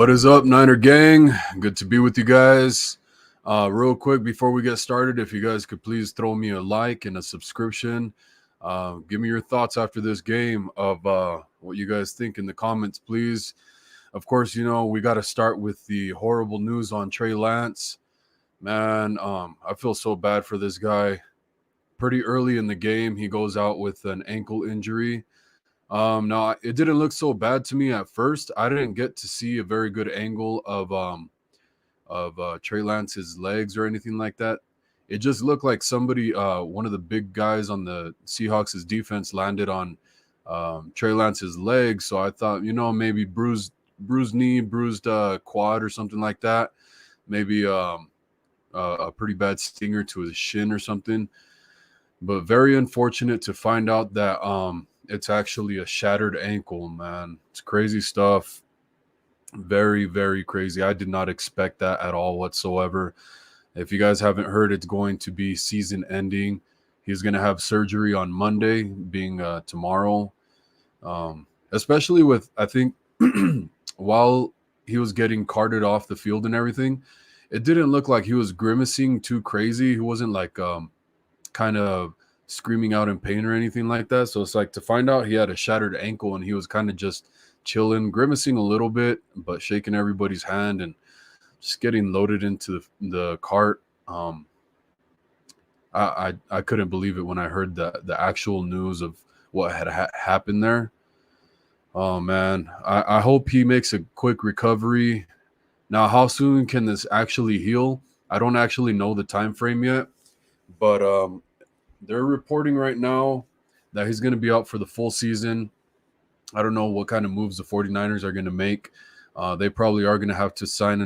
What is up, Niner gang? Good to be with you guys. Real quick before we get started, if you guys could please throw me a like and a subscription. Give me your thoughts after this game of what you guys think in the comments, please. Of course, we got to start with the horrible news on Trey Lance. Man, I feel so bad for this guy. Pretty early in the game, he goes out with an ankle injury. No, it didn't look so bad to me at first. I didn't get to see a very good angle of Trey Lance's legs or anything like that. It just looked like somebody, one of the big guys on the Seahawks' defense, landed on Trey Lance's legs. So I thought, maybe bruised knee, bruised quad or something like that. Maybe a pretty bad stinger to his shin or something. But very unfortunate to find out that it's actually a shattered ankle, man. It's crazy stuff. Very, very crazy. I did not expect that at all whatsoever. If you guys haven't heard, it's going to be season ending. He's going to have surgery on Monday, being tomorrow. Especially with, I think, while he was getting carted off the field and everything, it didn't look like he was grimacing too crazy. He wasn't like kind of screaming out in pain or anything like that. So it's like to find out he had a shattered ankle and he was kind of just chilling, grimacing a little bit, but shaking everybody's hand and just getting loaded into the cart. I couldn't believe it when I heard the actual news of what had happened there. Oh man, I hope he makes a quick recovery. Now, how soon can this actually heal? I don't actually know the time frame yet, but they're reporting right now that he's going to be out for the full season. I don't know what kind of moves the 49ers are going to make. They probably are going to have to sign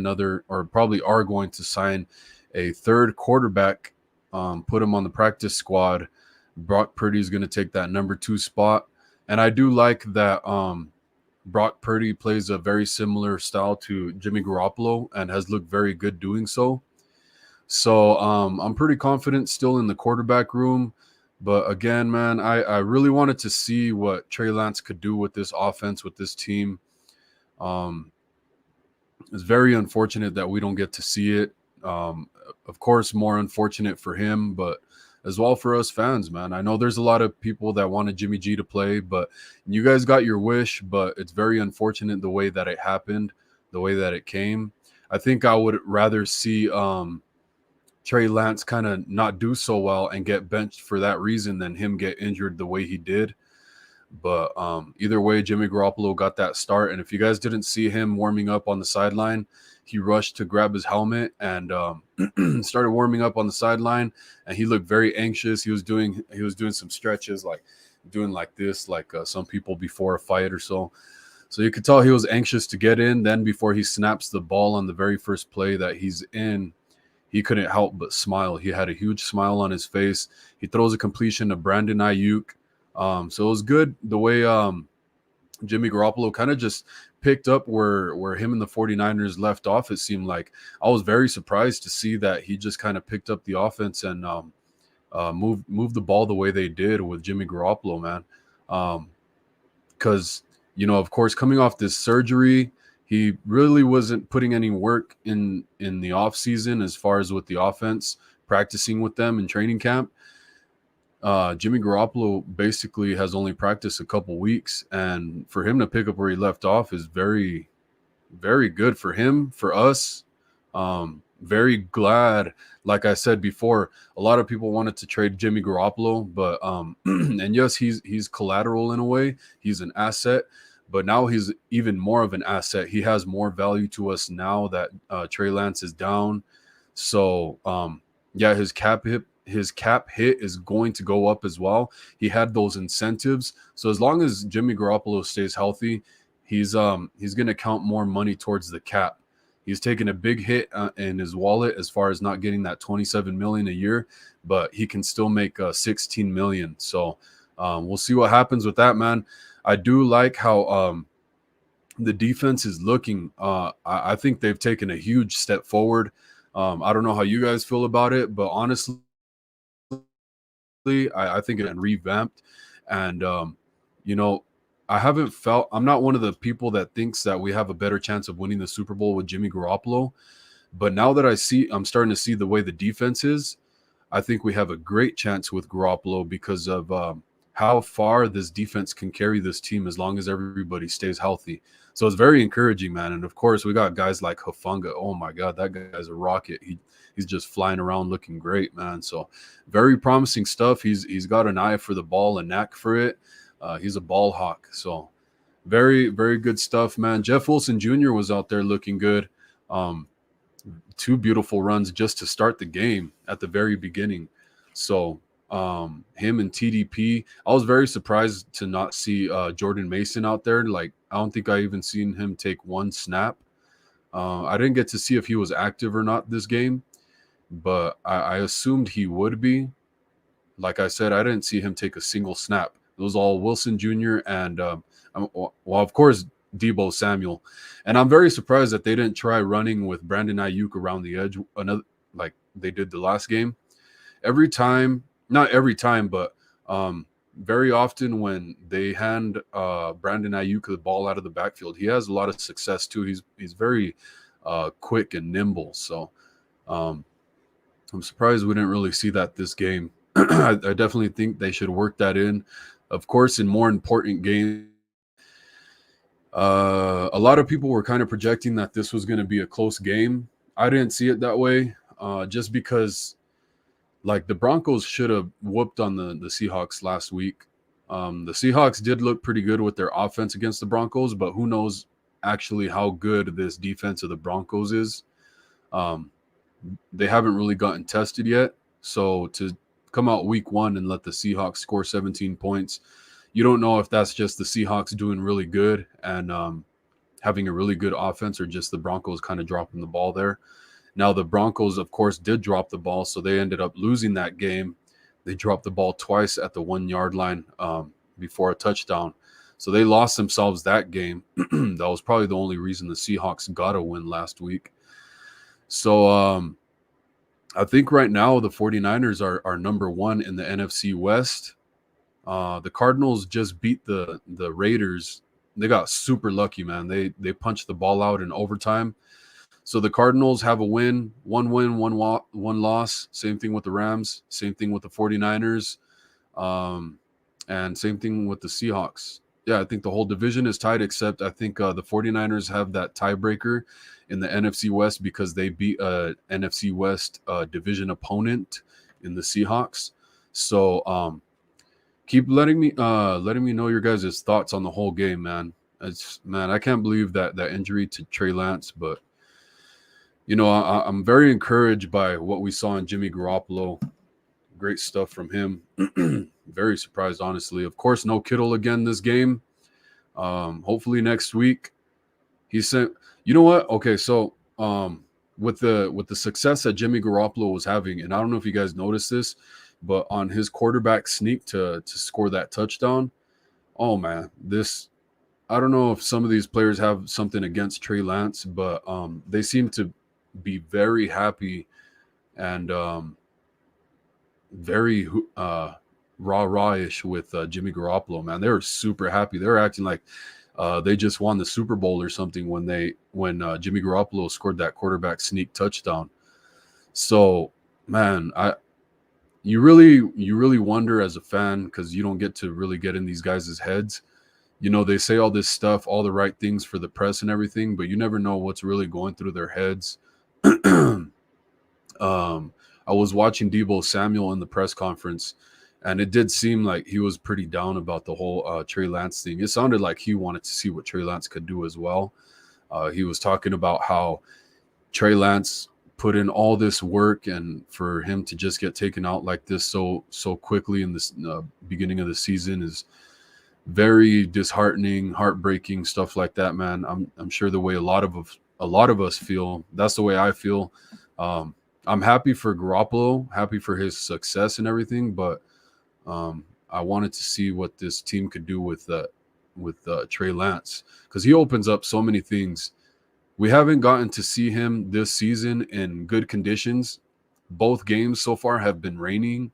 probably are going to sign a third quarterback, put him on the practice squad. Brock Purdy is going to take that number 2 spot. And I do like that Brock Purdy plays a very similar style to Jimmy Garoppolo and has looked very good doing so. So I'm pretty confident still in the quarterback room. But again, man, I really wanted to see what Trey Lance could do with this offense, with this team. It's very unfortunate that we don't get to see it. Of course, more unfortunate for him, but as well for us fans, man. I know there's a lot of people that wanted Jimmy G to play, but you guys got your wish, but it's very unfortunate the way that it happened, the way that it came. I think I would rather see Trey Lance kind of not do so well and get benched for that reason than him get injured the way he did. But either way, Jimmy Garoppolo got that start. And if you guys didn't see him warming up on the sideline, he rushed to grab his helmet and started warming up on the sideline. And he looked very anxious. He was doing some stretches, like doing like this, like some people before a fight or so. So you could tell he was anxious to get in. Then before he snaps the ball on the very first play that he's in, he couldn't help but smile. He had a huge smile on his face. He throws a completion to Brandon Ayuk. So it was good the way Jimmy Garoppolo kind of just picked up where him and the 49ers left off. It seemed like I was very surprised to see that he just kind of picked up the offense and moved the ball the way they did with Jimmy Garoppolo, man. Because, of course, coming off this surgery, he really wasn't putting any work in the offseason as far as with the offense, practicing with them in training camp. Jimmy Garoppolo basically has only practiced a couple weeks, and for him to pick up where he left off is very, very good for him, for us. Very glad. Like I said before, a lot of people wanted to trade Jimmy Garoppolo, but and yes, he's collateral in a way. He's an asset, but now he's even more of an asset. He has more value to us now that Trey Lance is down. So yeah, his cap hit is going to go up as well. He had those incentives. So as long as Jimmy Garoppolo stays healthy, he's going to count more money towards the cap. He's taken a big hit in his wallet as far as not getting that $27 million a year, but he can still make $16 million. So we'll see what happens with that, man. I do like how the defense is looking. I think they've taken a huge step forward. I don't know how you guys feel about it, but honestly, I think it revamped. And, I haven't felt I'm not one of the people that thinks that we have a better chance of winning the Super Bowl with Jimmy Garoppolo. But now that I'm starting to see the way the defense is, I think we have a great chance with Garoppolo because of how far this defense can carry this team as long as everybody stays healthy. So it's very encouraging, man. And of course, we got guys like Hufanga. Oh my God, that guy's a rocket. He's just flying around looking great, man. So very promising stuff. He's got an eye for the ball, a knack for it. He's a ball hawk. So very, very good stuff, man. Jeff Wilson Jr. was out there looking good. Um, Two beautiful runs just to start the game at the very beginning. So him and TDP, I was very surprised to not see Jordan Mason out there. Like, I don't think I even seen him take one snap. I didn't get to see if he was active or not this game, but I assumed he would be. Like I said, I didn't see him take a single snap. It was all Wilson Jr. and well, of course, Debo Samuel. And I'm very surprised that they didn't try running with Brandon Ayuk around the edge, another like they did the last game. Every time, not every time, but very often when they hand Brandon Ayuk the ball out of the backfield, he has a lot of success too. He's very quick and nimble. So um, I'm surprised we didn't really see that this game. I definitely think they should work that in. Of course, in more important games, a lot of people were kind of projecting that this was going to be a close game. I didn't see it that way, just because like the Broncos should have whooped on the Seahawks last week. The Seahawks did look pretty good with their offense against the Broncos, but who knows actually how good this defense of the Broncos is. Um, they haven't really gotten tested yet. So to come out week one and let the Seahawks score 17 points, you don't know if that's just the Seahawks doing really good and having a really good offense or just the Broncos kind of dropping the ball there. Now, the Broncos, of course, did drop the ball, so they ended up losing that game. They dropped the ball twice at the 1 yard line before a touchdown. So they lost themselves that game. That was probably the only reason the Seahawks got a win last week. So I think right now the 49ers are number one in the NFC West. The Cardinals just beat the Raiders. They got super lucky, man. They punched the ball out in overtime. So the Cardinals have a win, one win, one loss. Same thing with the Rams. Same thing with the 49ers. And same thing with the Seahawks. Yeah, I think the whole division is tied, except I think the 49ers have that tiebreaker in the NFC West because they beat a NFC West division opponent in the Seahawks. So keep letting me know your guys' thoughts on the whole game, man. I can't believe that injury to Trey Lance, but I'm very encouraged by what we saw in Jimmy Garoppolo. Great stuff from him. Very surprised, honestly. Of course, no Kittle again this game. Hopefully next week. He sent. You know what? Okay, so with the success that Jimmy Garoppolo was having, and I don't know if you guys noticed this, but on his quarterback sneak to score that touchdown, oh man, I don't know if some of these players have something against Trey Lance, but they seem to be very happy and very rah-rah-ish with Jimmy Garoppolo, man. They were super happy. They were acting like they just won the Super Bowl or something when Jimmy Garoppolo scored that quarterback sneak touchdown. So, man, you really wonder as a fan because you don't get to really get in these guys' heads. They say all this stuff, all the right things for the press and everything, but you never know what's really going through their heads. I was watching Debo Samuel in the press conference, and it did seem like he was pretty down about the whole Trey Lance thing. It sounded like he wanted to see what Trey Lance could do as well. He was talking about how Trey Lance put in all this work, and for him to just get taken out like this so quickly in this beginning of the season is very disheartening, heartbreaking, stuff like that, man. I'm sure the way a lot of us feel, that's the way I feel. I'm happy for Garoppolo, happy for his success and everything, but I wanted to see what this team could do with Trey Lance because he opens up so many things. We haven't gotten to see him this season in good conditions. Both games so far have been raining,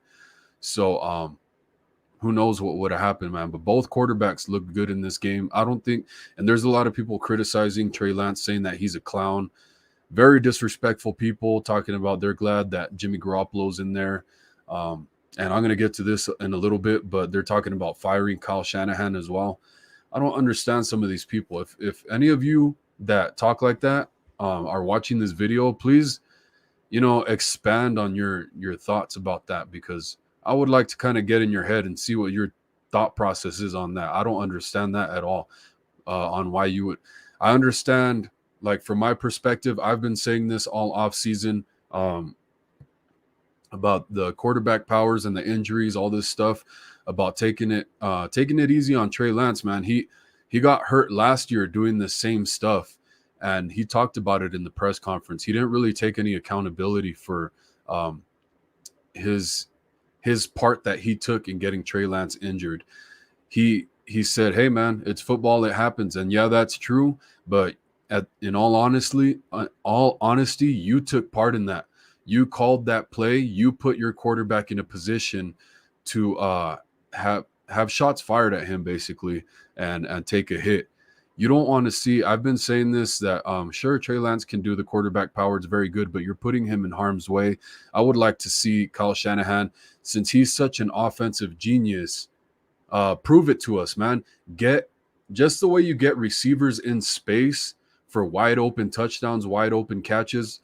so who knows what would have happened, man. But both quarterbacks looked good in this game. I don't think, and there's a lot of people criticizing Trey Lance, saying that he's a clown. Very disrespectful people talking about they're glad that Jimmy Garoppolo's in there. And I'm going to get to this in a little bit, but they're talking about firing Kyle Shanahan as well. I don't understand some of these people. If any of you that talk like that are watching this video, please, expand on your thoughts about that, because I would like to kind of get in your head and see what your thought process is on that. I don't understand that at all, on why you would. I understand, like, from my perspective, I've been saying this all off season, about the quarterback powers and the injuries, all this stuff, about taking it easy on Trey Lance, man. He got hurt last year doing the same stuff, and he talked about it in the press conference. He didn't really take any accountability for his part that he took in getting Trey Lance injured. He said, "Hey, man, it's football. It happens." And yeah, that's true. But in all honesty, you took part in that. You called that play. You put your quarterback in a position to have shots fired at him, basically, and take a hit. You don't want to see. I've been saying this, that sure, Trey Lance can do the quarterback power. It's very good, but you're putting him in harm's way. I would like to see Kyle Shanahan, since he's such an offensive genius, prove it to us, man. Get just the way you get receivers in space for wide open touchdowns, wide open catches.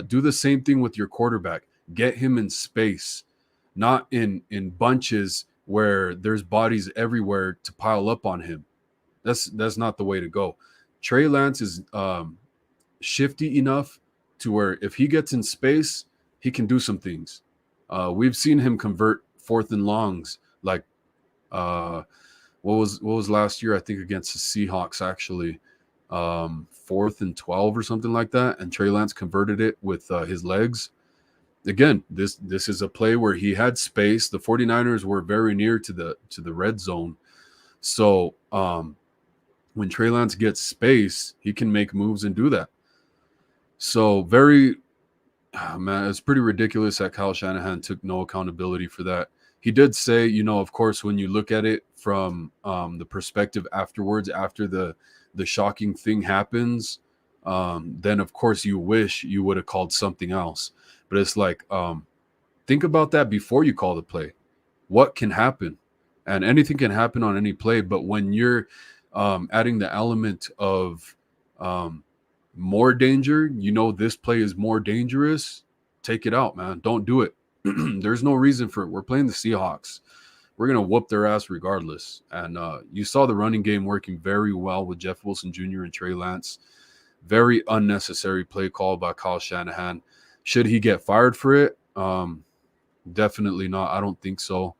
Do the same thing with your quarterback. Get him in space, not in bunches where there's bodies everywhere to pile up on him. That's not the way to go. Trey Lance is shifty enough to where if he gets in space, he can do some things. We've seen him convert 4th and longs, like what was last year, I think, against the Seahawks, actually. 4th and 12 or something like that, and Trey Lance converted it with his legs. Again, this is a play where he had space. The 49ers were very near to the red zone. So when Trey Lance gets space, he can make moves and do that. So man, it's pretty ridiculous that Kyle Shanahan took no accountability for that. He did say, of course, when you look at it from the perspective afterwards, after the shocking thing happens, then of course you wish you would have called something else. But it's like, think about that before you call the play. What can happen? And anything can happen on any play. But when you're adding the element of more danger, this play is more dangerous, take it out, man. Don't do it. There's no reason for it. We're playing the Seahawks. We're going to whoop their ass regardless. And you saw the running game working very well with Jeff Wilson Jr. and Trey Lance. Very unnecessary play call by Kyle Shanahan. Should he get fired for it? Definitely not. I don't think so.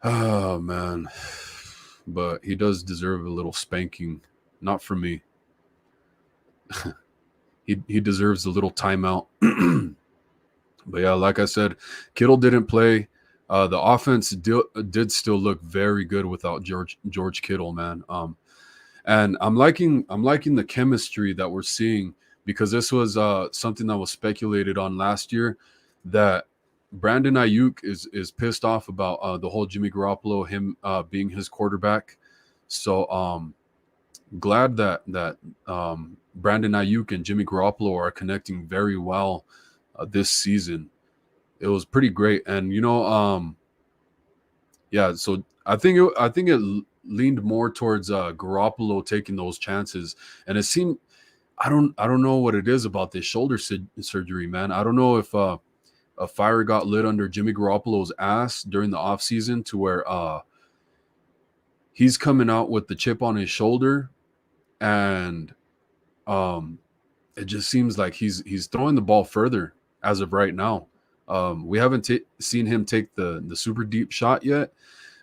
Oh, man. But he does deserve a little spanking. Not from me. He deserves a little timeout. But yeah, like I said, Kittle didn't play. The offense did still look very good without George Kittle, man. And I'm liking the chemistry that we're seeing, because this was something that was speculated on last year, that Brandon Ayuk is pissed off about the whole Jimmy Garoppolo, him being his quarterback. So glad that Brandon Ayuk and Jimmy Garoppolo are connecting very well this season. It was pretty great. And yeah, so I think it leaned more towards Garoppolo taking those chances. And it seemed, I don't know what it is about this shoulder surgery, man. I don't know if a fire got lit under Jimmy Garoppolo's ass during the offseason to where he's coming out with the chip on his shoulder, and it just seems like he's throwing the ball further as of right now. We haven't seen him take the super deep shot yet,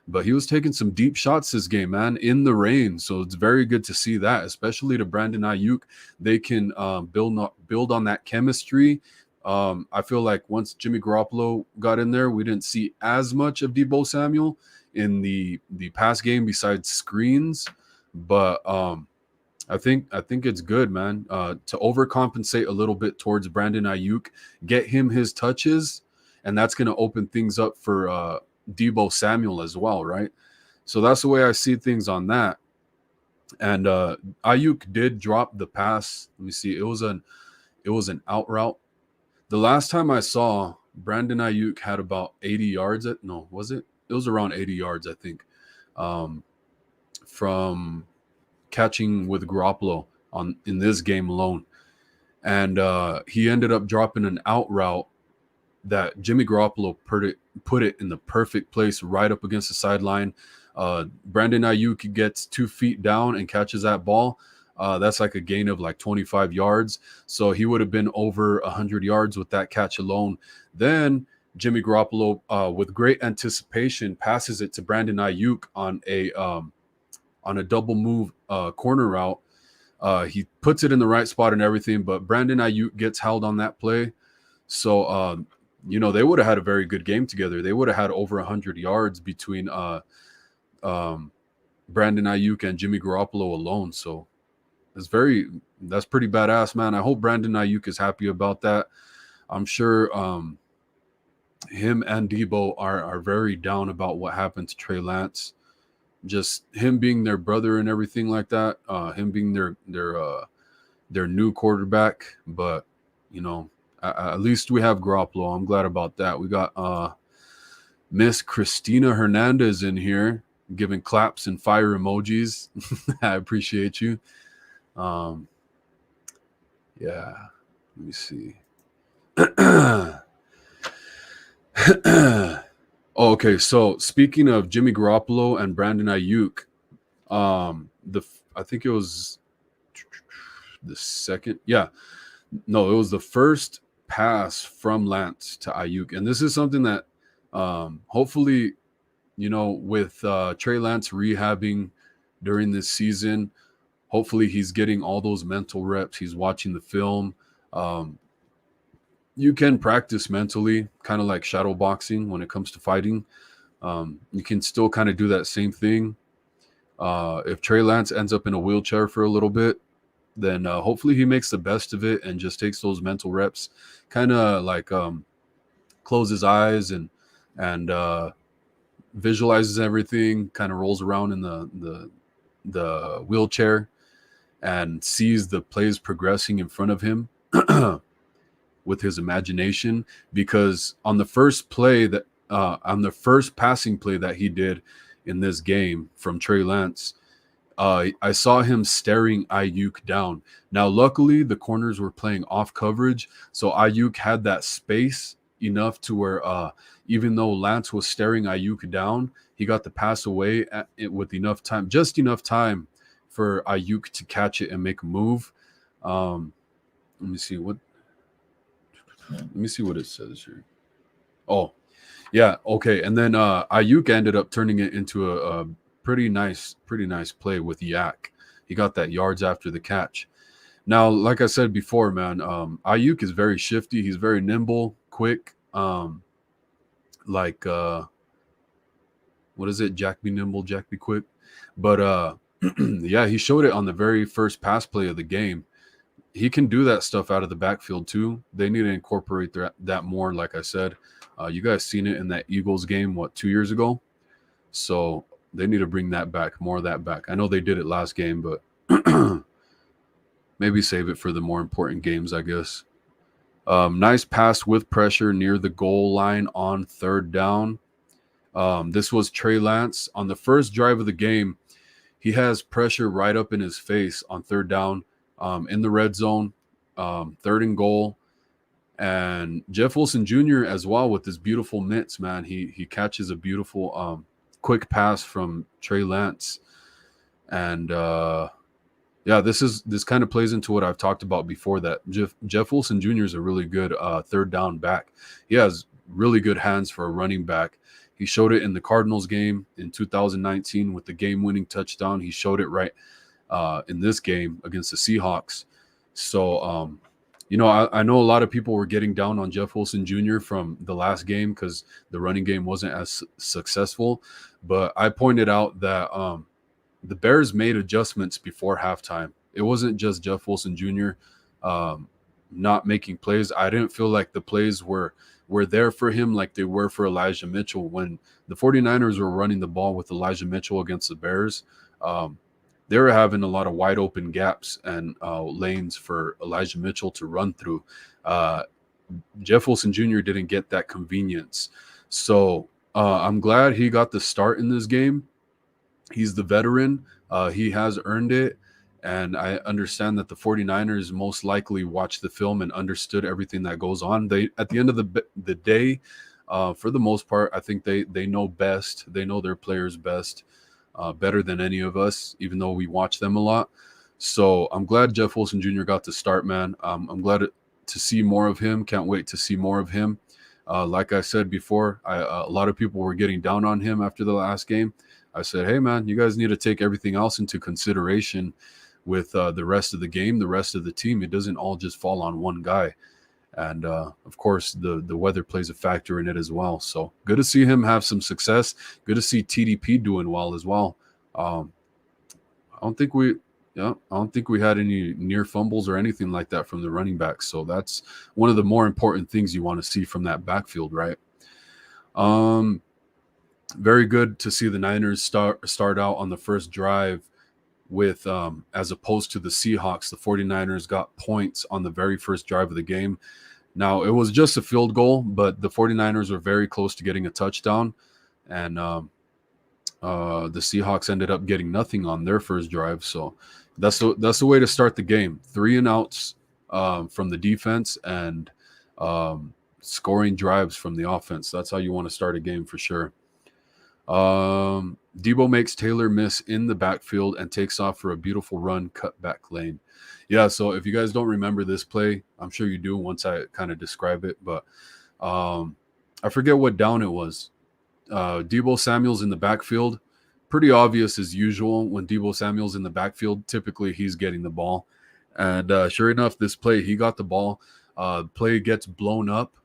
but he was taking some deep shots this game, man, in the rain. So it's very good to see that, especially to Brandon Ayuk. They can build on that chemistry. I feel like once Jimmy Garoppolo got in there, we didn't see as much of Deebo Samuel in the pass game besides screens. But I think it's good, man, to overcompensate a little bit towards Brandon Ayuk, get him his touches, and that's going to open things up for Debo Samuel as well, right? So that's the way I see things on that. And Ayuk did drop the pass. Let me see. It was an out route. The last time I saw, Brandon Ayuk had about 80 yards. No, was it? It was around 80 yards, I think, um, from catching with Garoppolo in this game alone. And he ended up dropping an out route that Jimmy Garoppolo put it in the perfect place, right up against the sideline. Brandon Ayuk gets 2 feet down and catches that ball. That's like a gain of like 25 yards. So he would have been over 100 yards with that catch alone. Then Jimmy Garoppolo, with great anticipation, passes it to Brandon Ayuk on a double move corner route. He puts it in the right spot and everything, but Brandon Ayuk gets held on that play. So, they would have had a very good game together. They would have had over 100 yards between Brandon Ayuk and Jimmy Garoppolo alone. So that's pretty badass, man. I hope Brandon Ayuk is happy about that. I'm sure him and Debo are very down about what happened to Trey Lance. Just him being their brother and everything like that. Him being their new quarterback, but at least we have Garoppolo. I'm glad about that. We got Miss Christina Hernandez in here giving claps and fire emojis. I appreciate you. Yeah, let me see. Okay, so speaking of Jimmy Garoppolo and Brandon Ayuk, I think it was the second. Yeah, no, it was the first pass from Lance to Ayuk, and this is something that hopefully, with Trey Lance rehabbing during this season, hopefully he's getting all those mental reps. He's watching the film. You can practice mentally, kind of like shadow boxing when it comes to fighting. You can still kind of do that same thing. If Trey Lance ends up in a wheelchair for a little bit, then hopefully he makes the best of it and just takes those mental reps, kind of like close his eyes and visualizes everything, kind of rolls around in the wheelchair and sees the plays progressing in front of him with his imagination. Because on the first passing play that he did in this game from Trey Lance, I saw him staring Ayuk down. Now, luckily, the corners were playing off coverage, so Ayuk had that space enough to where even though Lance was staring Ayuk down, he got the pass away with just enough time for Ayuk to catch it and make a move. Let me see what it says here. Oh, yeah, okay. And then Ayuk ended up turning it into a pretty nice play with Yak. He got that yards after the catch. Now, like I said before, man, Ayuk is very shifty. He's very nimble, quick. What is it? Jack be nimble, Jack be quick. But yeah, he showed it on the very first pass play of the game. He can do that stuff out of the backfield too. They need to incorporate that more. Like I said, you guys seen it in that Eagles game, 2 years ago? So they need to bring more of that back. I know they did it last game, but maybe save it for the more important games, I guess. Nice pass with pressure near the goal line on third down. This was Trey Lance on the first drive of the game. He has pressure right up in his face on third down, in the red zone, third and goal. And Jeff Wilson Jr. as well with his beautiful mitts, man. He catches a beautiful quick pass from Trey Lance. And yeah, this kind of plays into what I've talked about before, that Jeff Wilson Jr. is a really good third down back. He has really good hands for a running back. He showed it in the Cardinals game in 2019 with the game-winning touchdown. He showed it right in this game against the Seahawks. So, I know a lot of people were getting down on Jeff Wilson Jr. from the last game because the running game wasn't as successful. But I pointed out that the Bears made adjustments before halftime. It wasn't just Jeff Wilson Jr. Not making plays. I didn't feel like the plays were were there for him like they were for Elijah Mitchell. When the 49ers were running the ball with Elijah Mitchell against the Bears, they were having a lot of wide open gaps and lanes for Elijah Mitchell to run through. Jeff Wilson Jr. didn't get that convenience. So I'm glad he got the start in this game. He's the veteran. He has earned it. And I understand that the 49ers most likely watched the film and understood everything that goes on. They, at the end of the day, for the most part, I think they know best. They know their players best, better than any of us, even though we watch them a lot. So I'm glad Jeff Wilson Jr. got to start, man. I'm glad to see more of him. Can't wait to see more of him. Like I said before, a lot of people were getting down on him after the last game. I said, hey, man, you guys need to take everything else into consideration with the rest of the game, the rest of the team. It doesn't all just fall on one guy. And, of course, the weather plays a factor in it as well. So good to see him have some success. Good to see TDP doing well as well. I don't think we had any near fumbles or anything like that from the running backs. So that's one of the more important things you want to see from that backfield, right? Very good to see the Niners start out on the first drive with, as opposed to the Seahawks, the 49ers got points on the very first drive of the game. Now, it was just a field goal, but the 49ers were very close to getting a touchdown. And the Seahawks ended up getting nothing on their first drive. So that's the way to start the game. 3 and outs from the defense and scoring drives from the offense. That's how you want to start a game for sure. Debo makes Taylor miss in the backfield and takes off for a beautiful run cut back lane. Yeah, so if you guys don't remember this play, I'm sure you do once I kind of describe it, but I forget what down it was. Debo Samuel's in the backfield. Pretty obvious as usual when Debo Samuel's in the backfield. Typically, he's getting the ball. And sure enough, this play, he got the ball. Play gets blown up.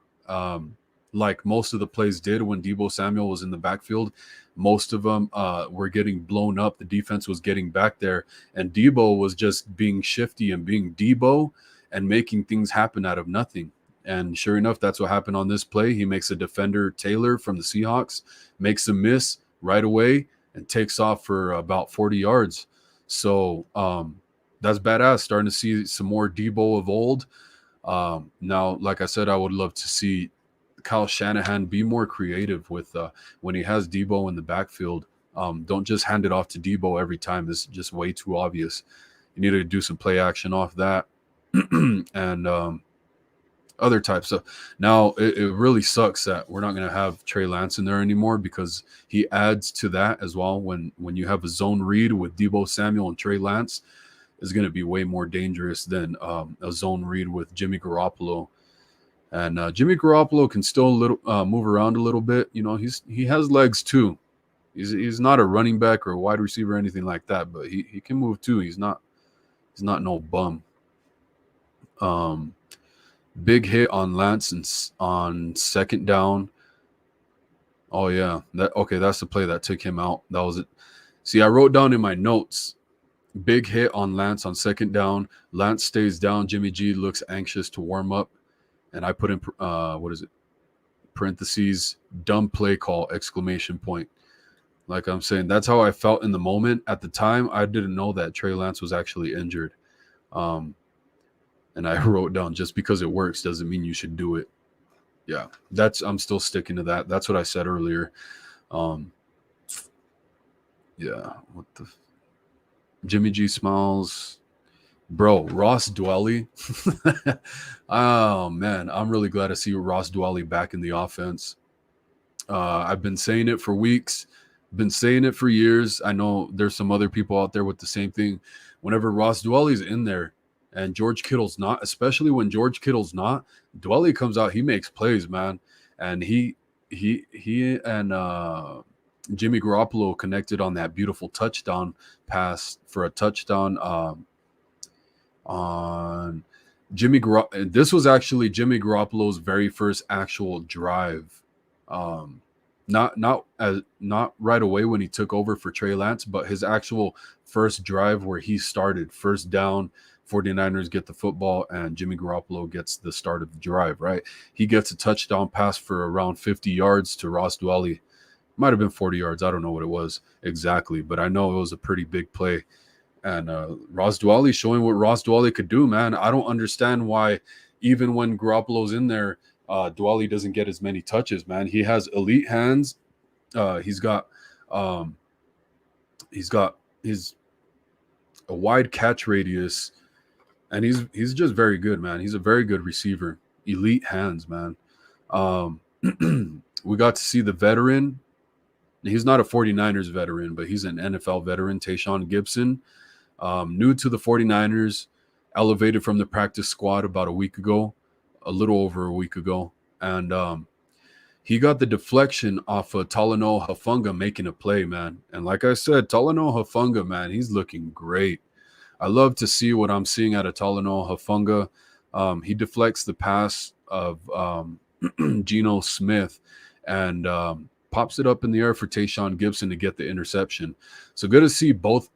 Like most of the plays did when Debo Samuel was in the backfield. Most of them were getting blown up. The defense was getting back there, and Debo was just being shifty and being Debo and making things happen out of nothing. And sure enough, that's what happened on this play. He makes a defender, Taylor from the Seahawks, makes a miss right away and takes off for about 40 yards. So that's badass. Starting to see some more Debo of old. Now, like I said, I would love to see Kyle Shanahan be more creative with when he has Debo in the backfield. Don't just hand it off to Debo every time. It's just way too obvious. You need to do some play action off that and other types of. Now, it really sucks that we're not going to have Trey Lance in there anymore because he adds to that as well. When you have a zone read with Debo Samuel and Trey Lance, is going to be way more dangerous than a zone read with Jimmy Garoppolo. And Jimmy Garoppolo can still move around a little bit. You know, he has legs too. He's not a running back or a wide receiver or anything like that, but he can move too. He's not no bum. Big hit on Lance on second down. Oh yeah, that's the play that took him out. That was it. See, I wrote down in my notes. Big hit on Lance on second down. Lance stays down. Jimmy G looks anxious to warm up. And I put in, parentheses, dumb play call, exclamation point. Like I'm saying, that's how I felt in the moment. At the time, I didn't know that Trey Lance was actually injured. And I wrote down, just because it works doesn't mean you should do it. Yeah, I'm still sticking to that. That's what I said earlier. Yeah, what the... Jimmy G smiles. Bro, Ross Dwelly. Oh, man. I'm really glad to see Ross Dwelly back in the offense. I've been saying it for weeks. Been saying it for years. I know there's some other people out there with the same thing. Whenever Ross Dwelly's in there and George Kittle's not, especially when George Kittle's not, Dwelly comes out. He makes plays, man. And he and Jimmy Garoppolo connected on that beautiful touchdown pass for a touchdown on Jimmy Garoppolo. This was actually Jimmy Garoppolo's very first actual drive not right away when he took over for Trey Lance, but his actual first drive where he started, first down, 49ers get the football and Jimmy Garoppolo gets the start of the drive, right? He gets a touchdown pass for around 50 yards to Ross Dwelly. Might have been 40 yards. I don't know what it was exactly, but I know it was a pretty big play. And Ross Dwelly showing what Ross Dwelly could do, man. I don't understand why even when Garoppolo's in there, Dwelly doesn't get as many touches, man. He has elite hands. He's got um, his a wide catch radius, and he's just very good, man. He's a very good receiver. Elite hands, man. Um, we got to see the veteran. He's not a 49ers veteran, but he's an NFL veteran, Tayshaun Gibson. New to the 49ers, elevated from the practice squad about a week ago, a little over a week ago. And he got the deflection off of Talanoa Hufanga making a play, man. And like I said, Talanoa Hufanga, man, he's looking great. I love to see what I'm seeing out of Talanoa Hufanga. He deflects the pass of Geno Smith and pops it up in the air for Tayshaun Gibson to get the interception. So good to see both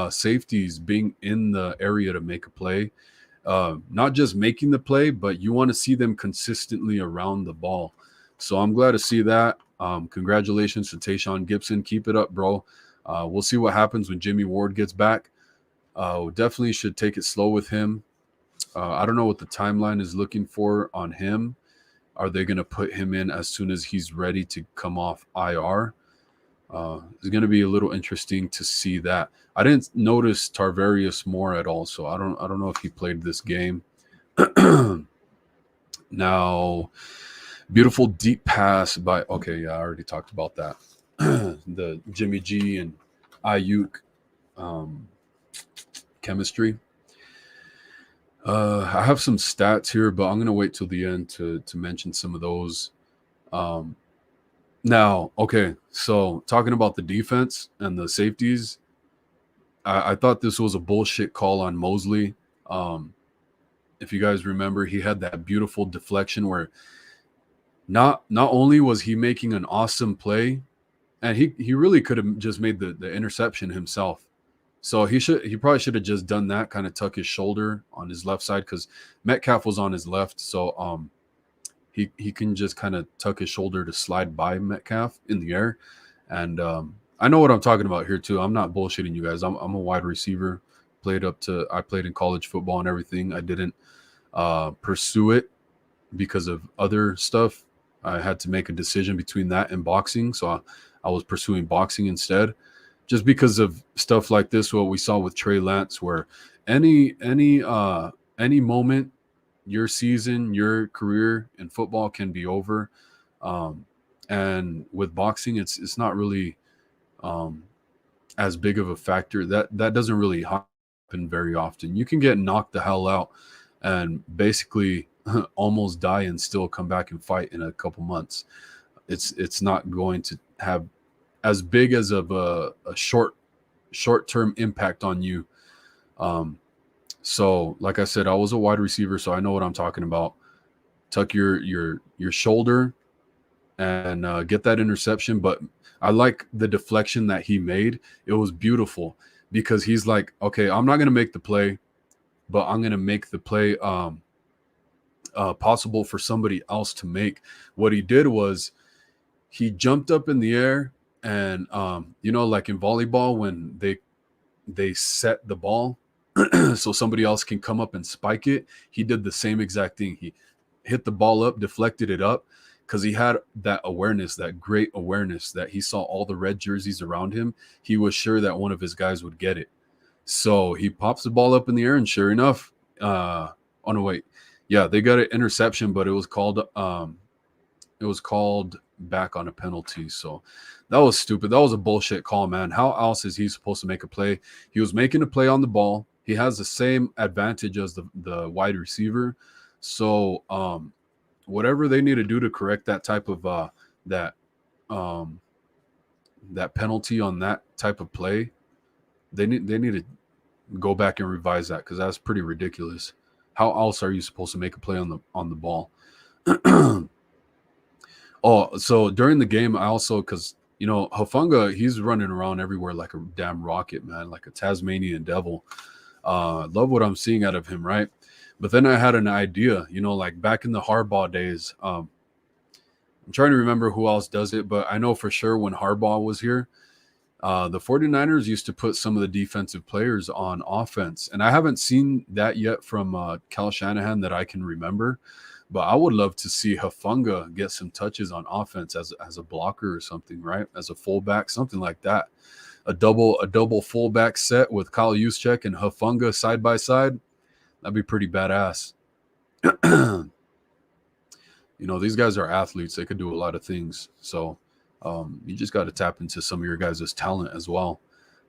safeties being in the area to make a play. Not just making the play, but you want to see them consistently around the ball. So I'm glad to see that. Congratulations to Tayshaun Gibson. Keep it up, bro. We'll see what happens when Jimmy Ward gets back. We definitely should take it slow with him. I don't know what the timeline is looking for on him. Are they going to put him in as soon as he's ready to come off IR? It's going to be a little interesting to see that. I didn't notice Tarvarius Moore at all, so I don't know if he played this game. Now, beautiful deep pass by. Okay, yeah, I already talked about that. The Jimmy G and Ayuk chemistry. I have some stats here, but I'm going to wait till the end to mention some of those. Now, okay, so talking about the defense and the safeties, I thought this was a bullshit call on Mosley. If you guys remember, he had that beautiful deflection where not only was he making an awesome play, and he really could have just made the interception himself. So he probably should have just done that, kind of tuck his shoulder on his left side because Metcalf was on his left. So he can just kind of tuck his shoulder to slide by Metcalf in the air. And I know what I'm talking about here too. I'm not bullshitting you guys. I'm a wide receiver. I played in college football and everything. I didn't pursue it because of other stuff. I had to make a decision between that and boxing. So I was pursuing boxing instead. Just because of stuff like this, what we saw with Trey Lance, where any moment, your season, your career in football can be over, and with boxing, it's not really as big of a factor. That doesn't really happen very often. You can get knocked the hell out and basically almost die and still come back and fight in a couple months. It's not going to have as big as of a short-term impact on you. So like I said, I was a wide receiver, so I know what I'm talking about. Tuck your shoulder and get that interception. But I like the deflection that he made. It was beautiful because he's like, okay, I'm not going to make the play, but I'm going to make the play possible for somebody else to make. What he did was he jumped up in the air. And like in volleyball, when they set the ball so somebody else can come up and spike it, he did the same exact thing. He hit the ball up, deflected it up, because he had that awareness, that great awareness that he saw all the red jerseys around him. He was sure that one of his guys would get it. So he pops the ball up in the air, and sure enough, oh no, wait. Yeah, they got an interception, but it was called back on a penalty. So that was stupid. That was a bullshit call, man. How else is he supposed to make a play? He was making a play on the ball. He has the same advantage as the wide receiver. So whatever they need to do to correct that type of that penalty on that type of play, they need to go back and revise that, because that's pretty ridiculous. How else are you supposed to make a play on the ball? Oh, so during the game, I also, because Hafunga, he's running around everywhere like a damn rocket, man, like a Tasmanian devil. Love what I'm seeing out of him, right? But then I had an idea, like back in the Harbaugh days. I'm trying to remember who else does it, but I know for sure when Harbaugh was here, the 49ers used to put some of the defensive players on offense. And I haven't seen that yet from Cal Shanahan that I can remember. But I would love to see Hafunga get some touches on offense as a blocker or something, right? As a fullback, something like that. A double fullback set with Kyle Juszczyk and Hafunga side by side. That'd be pretty badass. These guys are athletes. They could do a lot of things. So you just got to tap into some of your guys' talent as well.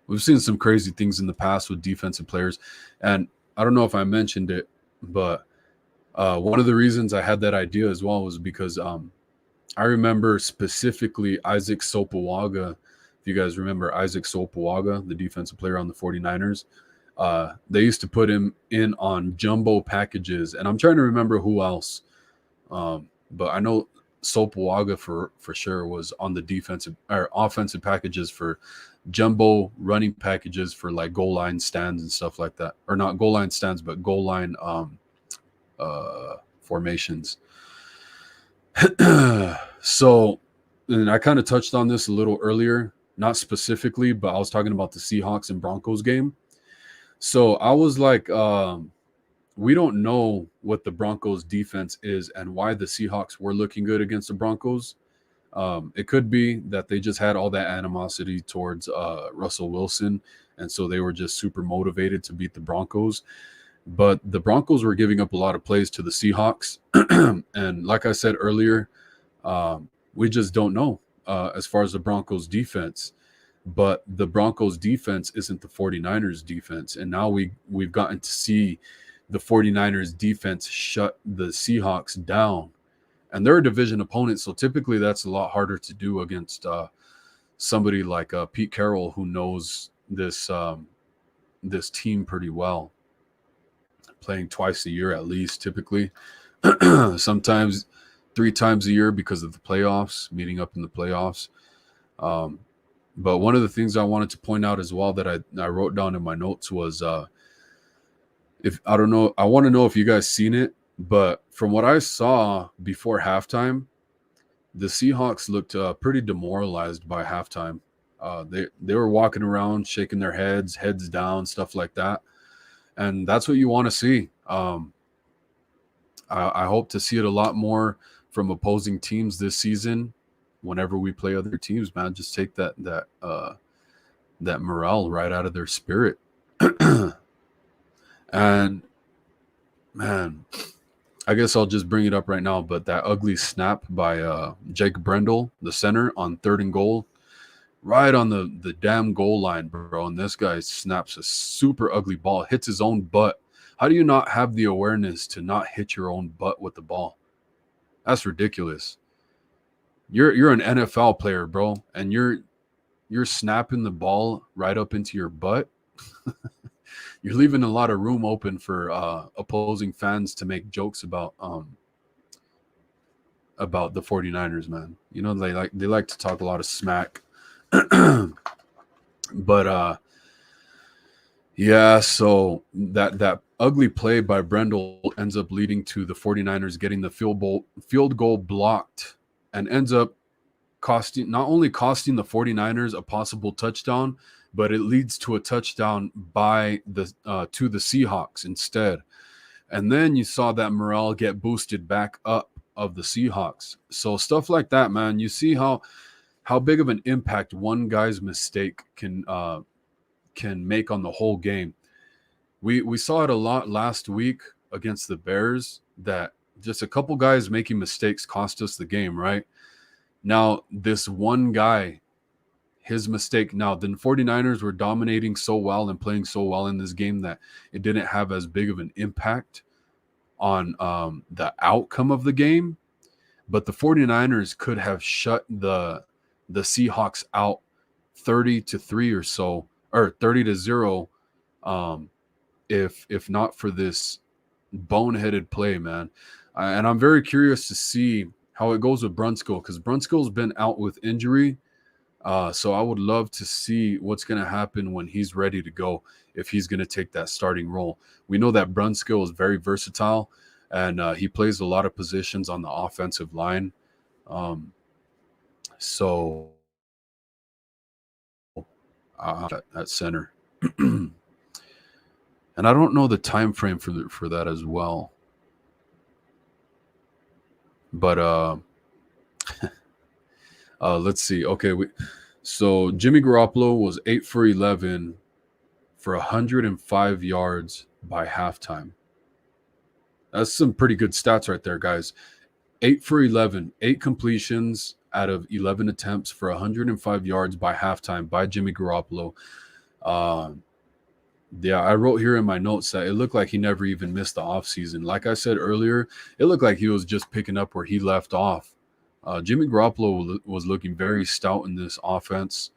We've seen some crazy things in the past with defensive players. And I don't know if I mentioned it, but one of the reasons I had that idea as well was because I remember specifically Isaac Sopoaga. If you guys remember Isaac Sopoaga, the defensive player on the 49ers, they used to put him in on jumbo packages. And I'm trying to remember who else. But I know Sopoaga for sure was on the defensive or offensive packages for jumbo running packages for like goal line stands and stuff like that. Or not goal line stands, but goal line formations. So, and I kind of touched on this a little earlier, not specifically, but I was talking about the Seahawks and Broncos game. So I was like, we don't know what the Broncos defense is and why the Seahawks were looking good against the Broncos. It could be that they just had all that animosity towards Russell Wilson, and so they were just super motivated to beat the Broncos. But the Broncos were giving up a lot of plays to the Seahawks. And like I said earlier, we just don't know as far as the Broncos defense. But the Broncos defense isn't the 49ers defense. And now we've gotten to see the 49ers defense shut the Seahawks down. And they're a division opponent, so typically that's a lot harder to do against somebody like Pete Carroll, who knows this team pretty well, playing twice a year at least, typically. Sometimes 3 times a year because of the playoffs, meeting up in the playoffs. But one of the things I wanted to point out as well that I wrote down in my notes was I want to know if you guys seen it, but from what I saw before halftime, the Seahawks looked pretty demoralized by halftime. They were walking around, shaking their heads down, stuff like that, and that's what you want to see. I hope to see it a lot more from opposing teams this season. Whenever we play other teams, man, just take that morale right out of their spirit. And man, I guess I'll just bring it up right now, but that ugly snap by Jake Brendel, the center, on 3rd and goal, right on the damn goal line, bro. And this guy snaps a super ugly ball, hits his own butt. How do you not have the awareness to not hit your own butt with the ball? That's ridiculous. You're an NFL player, bro, and you're snapping the ball right up into your butt. You're leaving a lot of room open for opposing fans to make jokes about the 49ers, man. They like to talk a lot of smack. But yeah, so that ugly play by Brendel ends up leading to the 49ers getting the field goal blocked, and ends up not only costing the 49ers a possible touchdown, but it leads to a touchdown by to the Seahawks instead. And then you saw that morale get boosted back up of the Seahawks. So stuff like that, man. You see how big of an impact one guy's mistake can make on the whole game. We saw it a lot last week against the Bears, that just a couple guys making mistakes cost us the game, right? Now, this one guy, his mistake. Now, the 49ers were dominating so well and playing so well in this game that it didn't have as big of an impact on the outcome of the game. But the 49ers could have shut the Seahawks out 30-3 or so, or 30-0, if not for this boneheaded play, man. And I'm very curious to see how it goes with Brunskill, because Brunskill's been out with injury. So I would love to see what's going to happen when he's ready to go, if he's going to take that starting role. We know that Brunskill is very versatile, and he plays a lot of positions on the offensive line. So at center. And I don't know the time frame for that as well. But let's see. Okay, so Jimmy Garoppolo was 8 for 11 for 105 yards by halftime. That's some pretty good stats right there, guys. 8 for 11, 8 completions out of 11 attempts for 105 yards by halftime by Jimmy Garoppolo. Yeah, I wrote here in my notes that it looked like he never even missed the offseason. Like I said earlier, it looked like he was just picking up where he left off. Jimmy Garoppolo was looking very stout in this offense.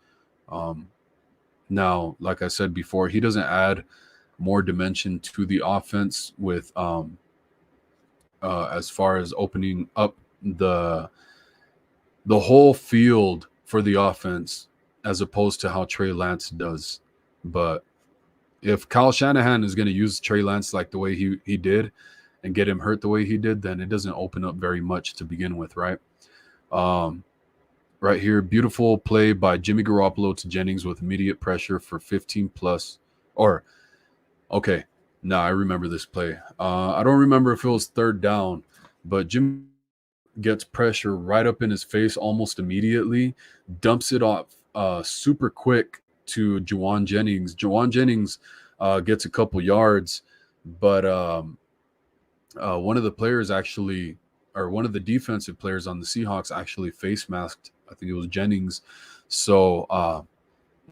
Now, like I said before, he doesn't add more dimension to the offense with as far as opening up the whole field for the offense, as opposed to how Trey Lance does. But if Kyle Shanahan is going to use Trey Lance like the way he did and get him hurt the way he did, then it doesn't open up very much to begin with, right? Right here, beautiful play by Jimmy Garoppolo to Jennings with immediate pressure for 15 plus. Okay, now I remember this play. I don't remember if it was third down, but Jimmy gets pressure right up in his face almost immediately, dumps it off super quick to Juwan Jennings. Juwan Jennings gets a couple yards, but one of the players actually, or one of the defensive players on the Seahawks actually face masked, I think it was Jennings. So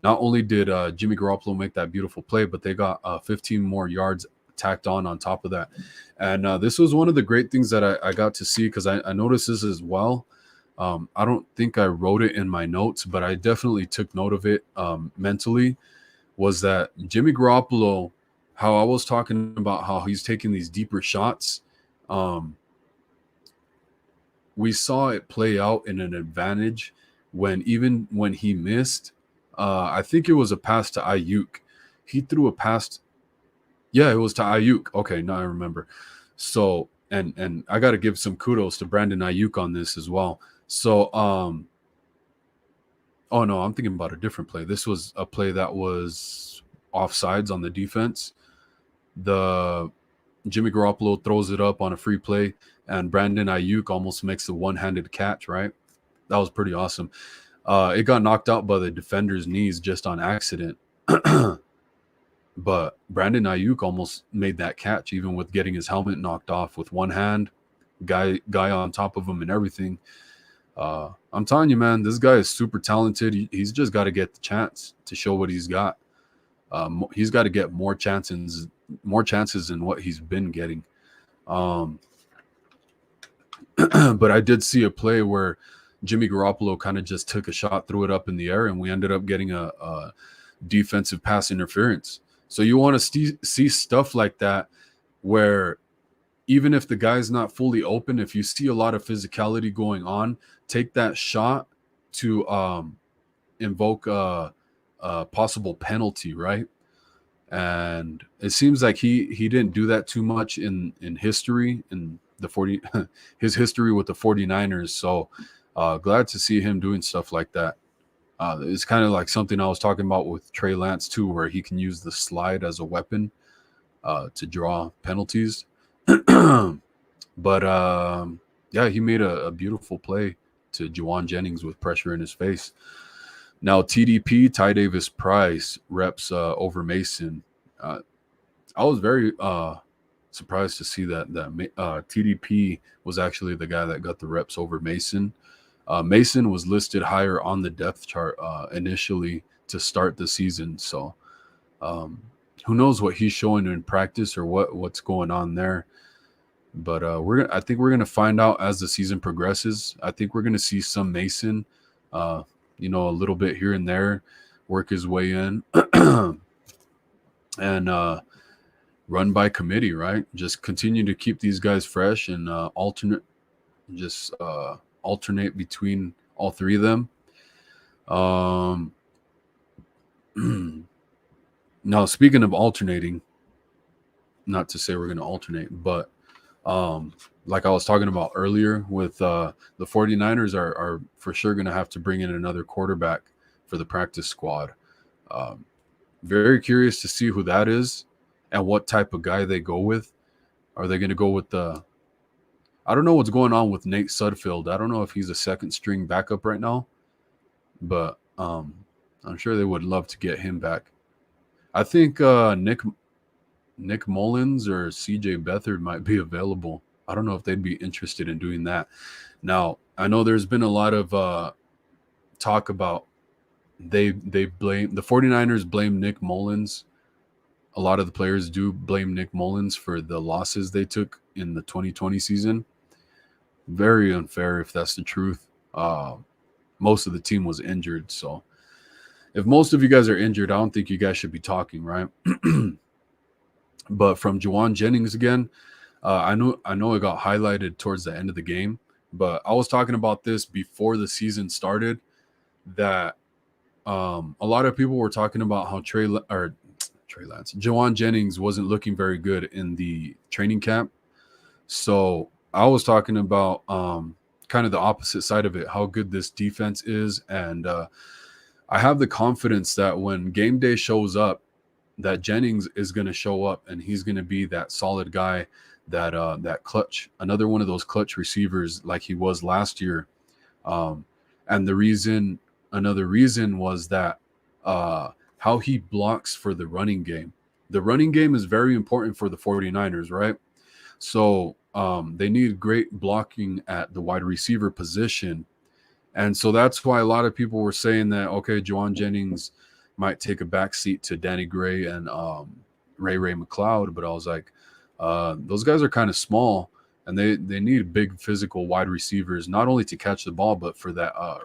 not only did Jimmy Garoppolo make that beautiful play, but they got 15 more yards tacked on top of that. And this was one of the great things that I got to see, because I noticed this as well. I don't think I wrote it in my notes, but I definitely took note of it mentally, was that Jimmy Garoppolo, how I was talking about how he's taking these deeper shots, we saw it play out in an advantage even when he missed. I think it was a pass to Ayuk. He threw a pass. Yeah, it was to Ayuk. Okay, now I remember. So, and I got to give some kudos to Brandon Ayuk on this as well. So, oh no, I'm thinking about a different play. This was a play that was offsides on the defense. The Jimmy Garoppolo throws it up on a free play, and Brandon Ayuk almost makes a one-handed catch, right? That was pretty awesome. It got knocked out by the defender's knees just on accident. But Brandon Ayuk almost made that catch, even with getting his helmet knocked off with one hand, guy on top of him and everything. I'm telling you, man, this guy is super talented. He's just got to get the chance to show what he's got. He's got to get more chances than what he's been getting. But I did see a play where Jimmy Garoppolo kind of just took a shot, threw it up in the air, and we ended up getting a defensive pass interference. So you want to see stuff like that, where even if the guy's not fully open, if you see a lot of physicality going on, take that shot to invoke a possible penalty, right? And it seems like he didn't do that too much in history, in the his history with the 49ers. So glad to see him doing stuff like that. It's kind of like something I was talking about with Trey Lance too, where he can use the slide as a weapon to draw penalties. But yeah, he made a beautiful play to Juwan Jennings with pressure in his face. Now TDP, Ty Davis Price, reps over Mason. I was very surprised to see that TDP was actually the guy that got the reps over Mason. Mason was listed higher on the depth chart initially to start the season. So who knows what he's showing in practice or what's going on there. But I think we're gonna find out as the season progresses. I think we're gonna see some Mason, a little bit here and there, work his way in, and run by committee, right? Just continue to keep these guys fresh and alternate and just alternate between all three of them. Um, now, speaking of alternating, not to say we're going to alternate, but like I was talking about earlier with the 49ers are for sure going to have to bring in another quarterback for the practice squad. Um, Very curious to see who that is and what type of guy they go with. Are they going to go with the? I don't know what's going on with Nate Sudfeld. I don't know if he's a second string backup right now, but I'm sure they would love to get him back. I think Nick Mullins or CJ Beathard might be available. I don't know if they'd be interested in doing that. Now, I know there's been a lot of talk about they blame the 49ers blame Nick Mullins. A lot of the players do blame Nick Mullins for the losses they took in the 2020 season. Very unfair if that's the truth. Most of the team was injured, so if most of you guys are injured, I don't think you guys should be talking, right? But from Juwan Jennings again, I know it got highlighted towards the end of the game, but I was talking about this before the season started. That a lot of people were talking about how Trey Lance, Juwan Jennings wasn't looking very good in the training camp. So I was talking about kind of the opposite side of it, how good this defense is, and I have the confidence that when game day shows up, that Jennings is going to show up and he's going to be that solid guy, that clutch, another one of those clutch receivers like he was last year. And another reason was that how he blocks for the running game. The running game is very important for the 49ers, right? So they need great blocking at the wide receiver position. And so that's why a lot of people were saying that, okay, Juwan Jennings might take a backseat to Danny Gray and Ray McLeod. But I was like, those guys are kind of small, and they need big physical wide receivers, not only to catch the ball, but for that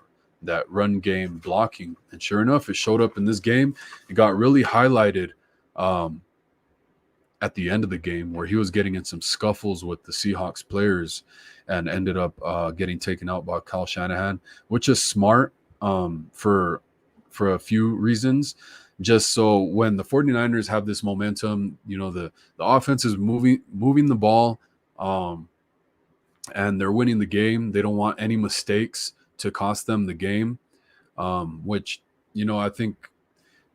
run game blocking. And sure enough, it showed up in this game. It got really highlighted at the end of the game where he was getting in some scuffles with the Seahawks players and ended up getting taken out by Kyle Shanahan, which is smart for a few reasons. Just so when the 49ers have this momentum, the offense is moving the ball and they're winning the game. They don't want any mistakes to cost them the game, which, I think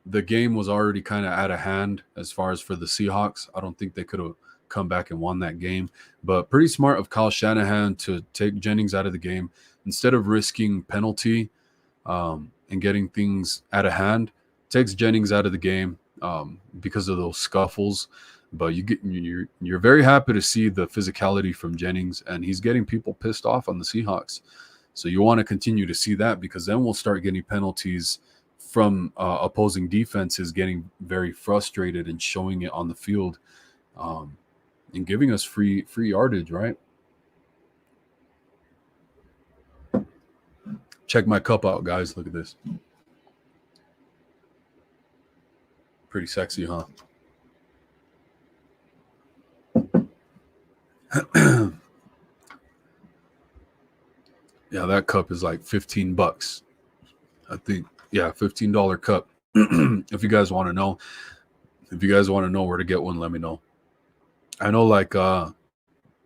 the game was already kind of out of hand as far as for the Seahawks. I don't think they could have come back and won that game, but pretty smart of Kyle Shanahan to take Jennings out of the game instead of risking penalty and getting things out of hand. Takes Jennings out of the game because of those scuffles. But you're very happy to see the physicality from Jennings, and he's getting people pissed off on the Seahawks. So you want to continue to see that, because then we'll start getting penalties from opposing defenses getting very frustrated and showing it on the field and giving us free yardage, right? Check my cup out, guys. Look at this. Pretty sexy, huh? Yeah, that cup is like $15. I think, yeah, $15 cup. If you guys want to know, where to get one, let me know. I know, like a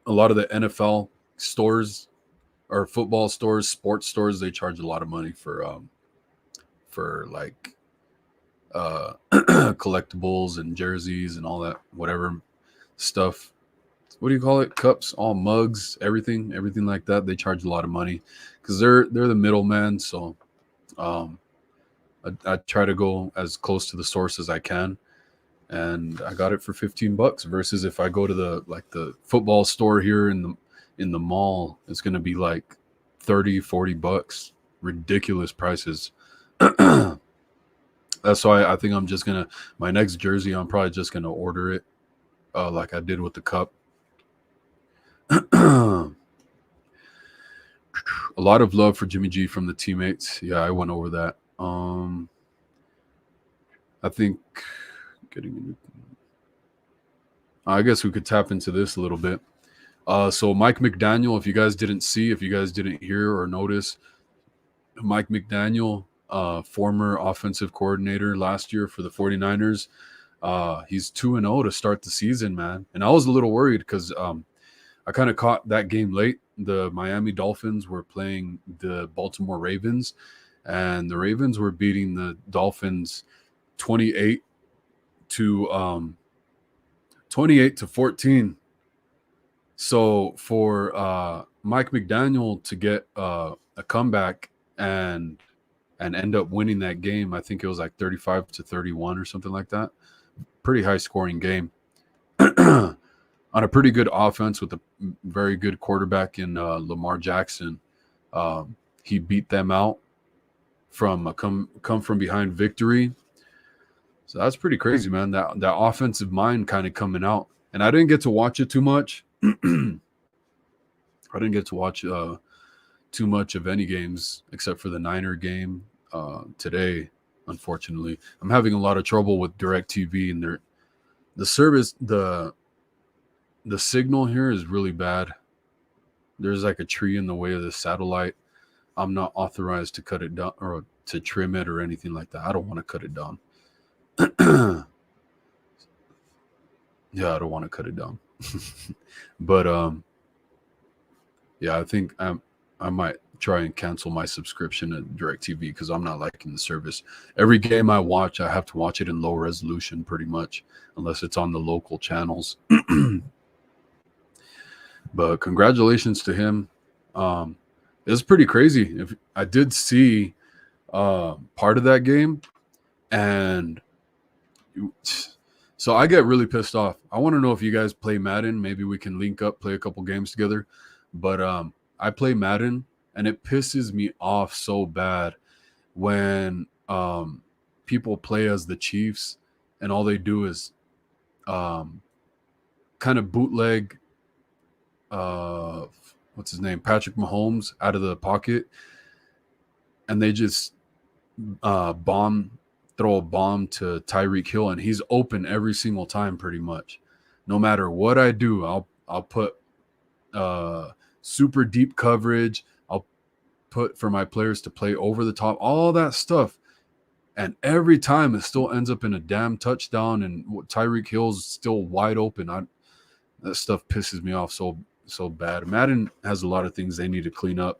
lot of the NFL stores or football stores, sports stores, they charge a lot of money for like collectibles and jerseys and all that whatever stuff. What do you call it? Cups, all mugs, everything like that. They charge a lot of money because they're the middleman. So I try to go as close to the source as I can, and I got it for $15 versus if I go to the football store here in the mall, it's going to be like $30-$40. Ridiculous prices. That's why I think I'm just gonna, my next jersey, I'm probably just gonna order it like I did with the cup. A lot of love for Jimmy G from the teammates. Yeah, I went over that. I think I guess we could tap into this a little bit. So Mike McDaniel, if you guys didn't see, if you guys didn't hear or notice, Mike McDaniel, former offensive coordinator last year for the 49ers, he's 2-0 to start the season, man. And I was a little worried because I kind of caught that game late. The Miami Dolphins were playing the Baltimore Ravens, and the Ravens were beating the Dolphins 28 to 14. So for Mike McDaniel to get a comeback and end up winning that game, I think it was like 35-31 or something like that. Pretty high scoring game on a pretty good offense with a very good quarterback in Lamar Jackson. He beat them out from a come from behind victory. So that's pretty crazy, man. That offensive mind kind of coming out. And I didn't get to watch it too much. I didn't get to watch too much of any games except for the Niner game today. Unfortunately, I'm having a lot of trouble with DirecTV, and the service, the signal here is really bad. There's like a tree in the way of the satellite. I'm not authorized to cut it down or to trim it or anything like that. I don't want to cut it down. Yeah, I don't want to cut it down. But yeah, I think I might try and cancel my subscription to DirecTV because I'm not liking the service. Every game I watch, I have to watch it in low resolution pretty much, unless it's on the local channels. But congratulations to him. It's pretty crazy. If I did see part of that game, and so I get really pissed off. I want to know if you guys play Madden. Maybe we can link up, play a couple games together. But I play Madden, and it pisses me off so bad when people play as the Chiefs, and all they do is kind of bootleg what's his name, Patrick Mahomes, out of the pocket, and they just throw a bomb to Tyreek Hill, and he's open every single time pretty much. No matter what I do, I'll put super deep coverage. I'll put for my players to play over the top, all that stuff. And every time it still ends up in a damn touchdown, and Tyreek Hill's still wide open. That stuff pisses me off so bad. Madden has a lot of things they need to clean up.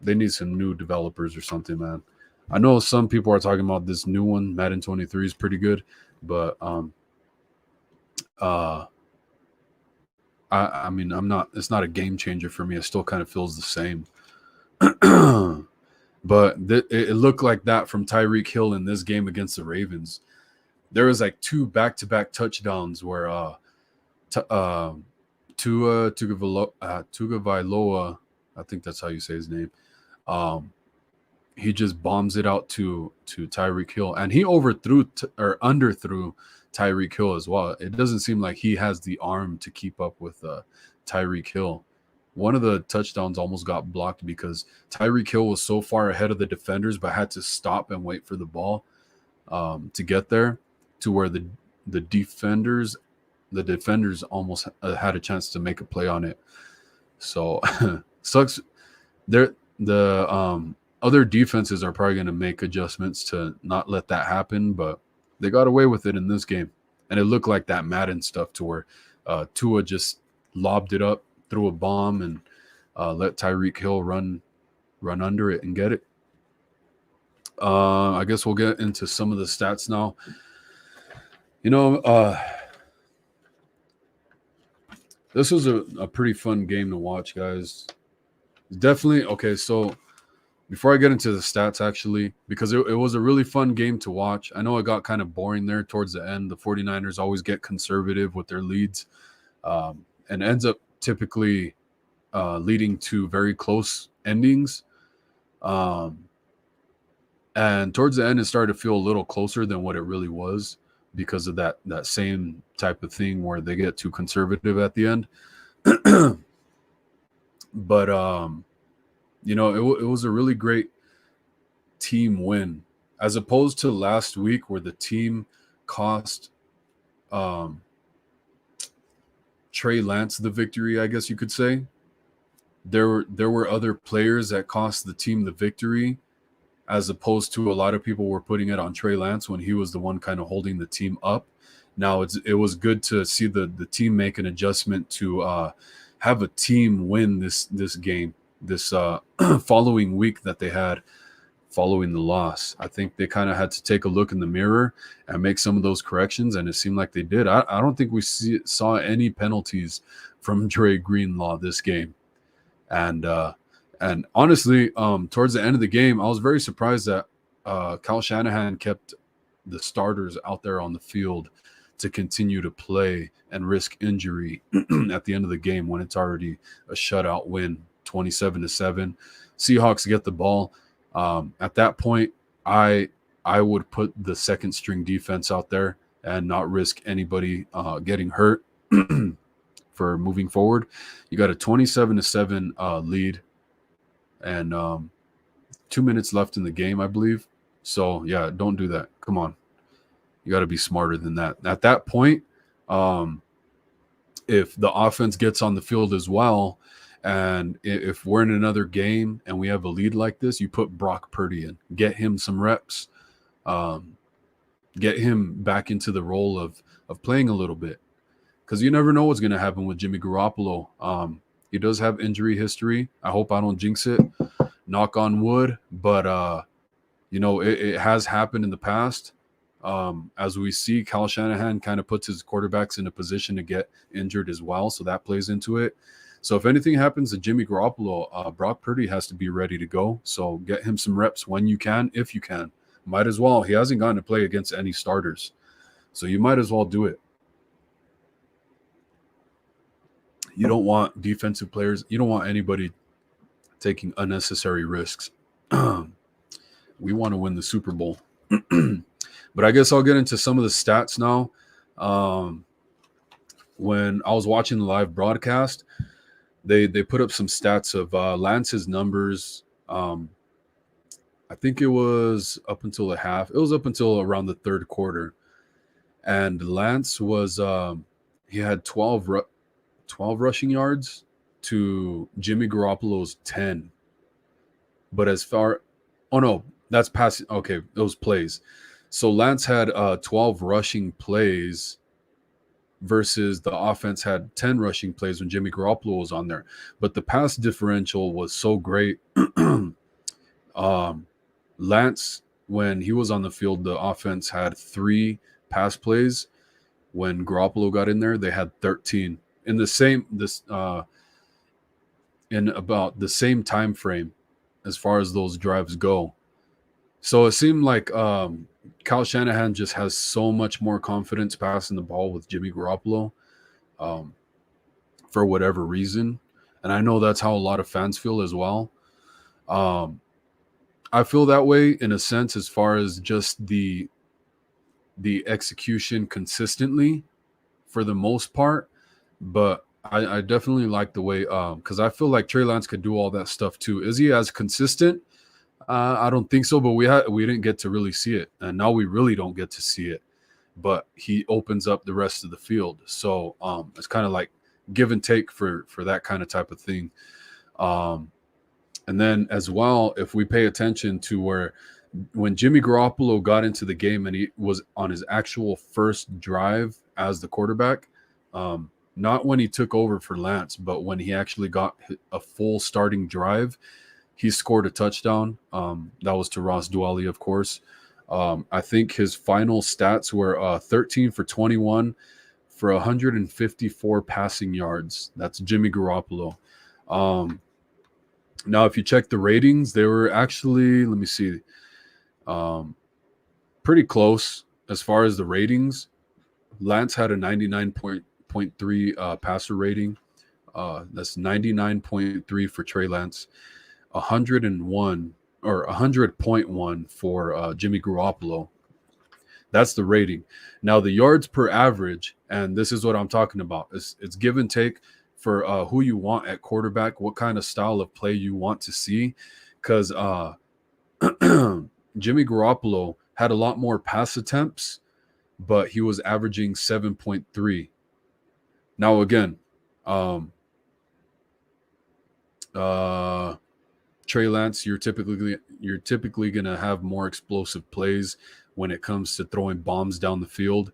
They need some new developers or something, man. I know some people are talking about this new one, Madden 23 is pretty good, but I mean, it's not a game changer for me. It still kind of feels the same. But it looked like that from Tyreek Hill in this game against the Ravens. There was like 2 back-to-back touchdowns where Tua Tagovailoa, I think that's how you say his name. He just bombs it out to Tyreek Hill, and he underthrew Tyreek Hill as well. It doesn't seem like he has the arm to keep up with Tyreek Hill. One of the touchdowns almost got blocked because Tyreek Hill was so far ahead of the defenders, but had to stop and wait for the ball to get there, to where the defenders almost had a chance to make a play on it. So sucks. The other defenses are probably going to make adjustments to not let that happen, but they got away with it in this game. And it looked like that Madden stuff, to where Tua just lobbed it up, threw a bomb, and let Tyreek Hill run under it and get it. I guess we'll get into some of the stats now. This was a pretty fun game to watch, guys. Definitely. Okay, so before I get into the stats, actually, because it was a really fun game to watch. I know it got kind of boring there towards the end. The 49ers always get conservative with their leads, and ends up typically leading to very close endings. And towards the end, it started to feel a little closer than what it really was, because of that same type of thing where they get too conservative at the end. But it was a really great team win, as opposed to last week where the team cost Trey Lance the victory, I guess you could say. There were other players that cost the team the victory, as opposed to a lot of people were putting it on Trey Lance when he was the one kind of holding the team up. Now it was good to see the team make an adjustment to have a team win this game, this following week that they had following the loss. I think they kind of had to take a look in the mirror and make some of those corrections, and it seemed like they did. I don't think we saw any penalties from Dre Greenlaw this game. And honestly, towards the end of the game, I was very surprised that Kyle Shanahan kept the starters out there on the field to continue to play and risk injury at the end of the game when it's already a shutout win, 27-7. Seahawks get the ball. At that point, I would put the second string defense out there and not risk anybody getting hurt for moving forward. You got a 27-7 lead, and 2 minutes left in the game, I believe. So yeah, don't do that. Come on. You got to be smarter than that. At that point, if the offense gets on the field as well, and if we're in another game and we have a lead like this, you put Brock Purdy in. Get him some reps. Get him back into the role of playing a little bit. Because you never know what's going to happen with Jimmy Garoppolo. He does have injury history. I hope I don't jinx it. Knock on wood. But, it has happened in the past. As we see, Kyle Shanahan kind of puts his quarterbacks in a position to get injured as well. So that plays into it. So if anything happens to Jimmy Garoppolo, Brock Purdy has to be ready to go. So get him some reps when you can, if you can. Might as well. He hasn't gotten to play against any starters. So you might as well do it. You don't want defensive players. You don't want anybody taking unnecessary risks. We want to win the Super Bowl. But I guess I'll get into some of the stats now. When I was watching the live broadcast, they put up some stats of Lance's numbers. I think it was up until the half. It was up until around the third quarter. And Lance was he had 12 rushing yards to Jimmy Garoppolo's 10. But as far that's passing. Okay, those plays. So Lance had 12 rushing plays versus the offense had 10 rushing plays when Jimmy Garoppolo was on there. But the pass differential was so great. Lance, when he was on the field, the offense had 3 pass plays. When Garoppolo got in there, they had 13 in in about the same time frame as far as those drives go. So it seemed like Kyle Shanahan just has so much more confidence passing the ball with Jimmy Garoppolo for whatever reason. And I know that's how a lot of fans feel as well. I feel that way in a sense as far as just the execution consistently for the most part. But I definitely like the way because I feel like Trey Lance could do all that stuff too. Is he as consistent? I don't think so, but we didn't get to really see it, and now we really don't get to see it. But he opens up the rest of the field, so it's kind of like give and take for that kind of type of thing. And then as well, if we pay attention to when Jimmy Garoppolo got into the game and he was on his actual first drive as the quarterback, not when he took over for Lance, but when he actually got a full starting drive. He scored a touchdown. That was to Ross Dwelly, of course. I think his final stats were 13 for 21 for 154 passing yards. That's Jimmy Garoppolo. Now, if you check the ratings, they were actually, let me see, pretty close as far as the ratings. Lance had a 99.3 passer rating. That's 99.3 for Trey Lance. 101 or 100.1 for Jimmy Garoppolo. That's the rating. Now the yards per average, and this is what I'm talking about. It's give and take for who you want at quarterback, what kind of style of play you want to see. Because Jimmy Garoppolo had a lot more pass attempts, but he was averaging 7.3. Now, again, Um, Trey Lance, you're typically gonna have more explosive plays when it comes to throwing bombs down the field.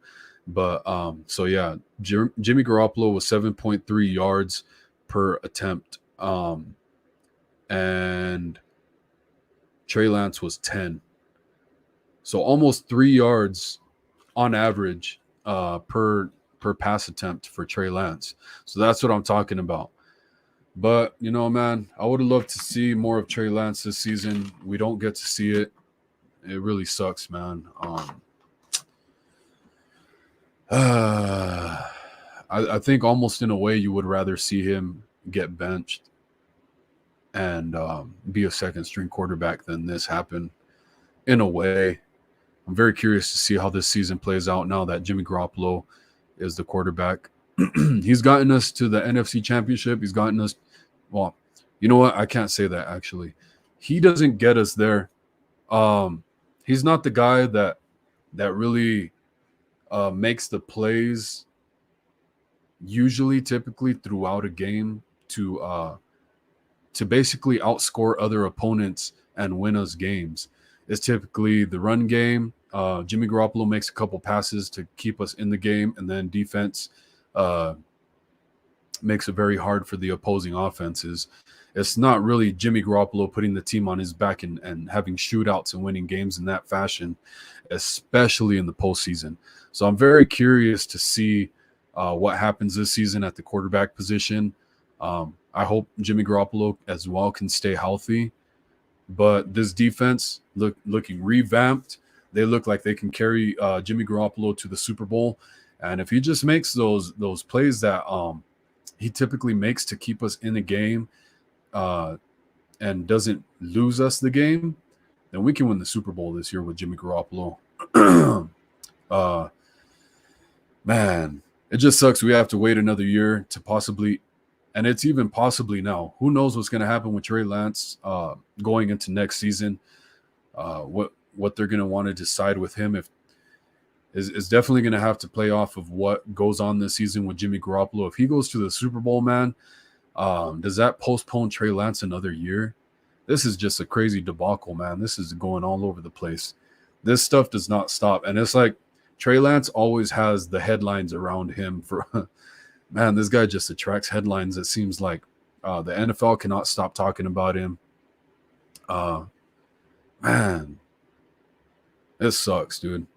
But so yeah, Jimmy Garoppolo was 7.3 yards per attempt, and Trey Lance was 10. So almost 3 yards on average per pass attempt for Trey Lance. So that's what I'm talking about. But man, I would have loved to see more of Trey Lance this season. We don't get to see it. It really sucks, man. I think almost in a way you would rather see him get benched and be a second string quarterback than this happen. In a way, I'm very curious to see how this season plays out now that Jimmy Garoppolo is the quarterback. He's gotten us to the NFC Championship. He's gotten us, well, you know what? I can't say that actually. He doesn't get us there. He's not the guy that really makes the plays typically throughout a game to basically outscore other opponents and win us games. It's typically the run game. Jimmy Garoppolo makes a couple passes to keep us in the game, and then defense makes it very hard for the opposing offenses. It's not really Jimmy Garoppolo putting the team on his back and having shootouts and winning games in that fashion, especially in the postseason. So I'm very curious to see what happens this season at the quarterback position. I hope Jimmy Garoppolo as well can stay healthy. But this defense looking revamped. They look like they can carry Jimmy Garoppolo to the Super Bowl. And if he just makes those plays that he typically makes to keep us in the game and doesn't lose us the game, then we can win the Super Bowl this year with Jimmy Garoppolo. Man, it just sucks. We have to wait another year to possibly, and it's even possibly now. Who knows what's going to happen with Trey Lance going into next season? What they're going to want to decide with him is definitely going to have to play off of what goes on this season with Jimmy Garoppolo. If he goes to the Super Bowl, man, does that postpone Trey Lance another year? This is just a crazy debacle, man. This is going all over the place. This stuff does not stop. And it's like Trey Lance always has the headlines around him for man, this guy just attracts headlines. It seems like the NFL cannot stop talking about him. Man, it sucks, dude.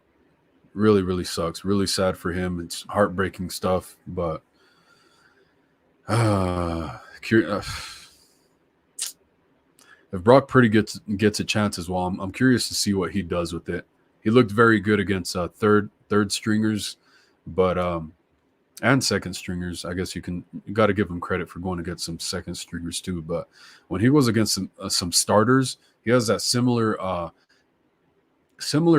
Really, really sucks. Really sad for him. It's heartbreaking stuff, but if Brock Purdy gets a chance as well, I'm curious to see what he does with it. He looked very good against third stringers, but and second stringers. I guess you got to give him credit for going against some second stringers too. But when he goes against some starters, he has that similar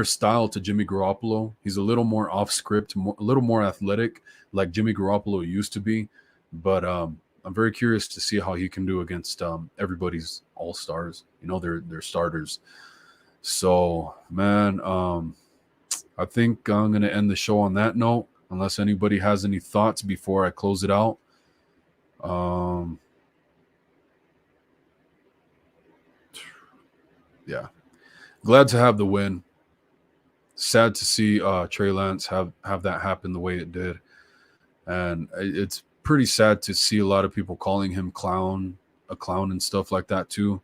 style to Jimmy Garoppolo. He's a little more off script, a little more athletic, like Jimmy Garoppolo used to be. But I'm very curious to see how he can do against everybody's all stars. Their starters. So, man, I think I'm gonna end the show on that note. Unless anybody has any thoughts before I close it out. Yeah. Glad to have the win. Sad to see Trey Lance have that happen the way it did. And it's pretty sad to see a lot of people calling him a clown and stuff like that too.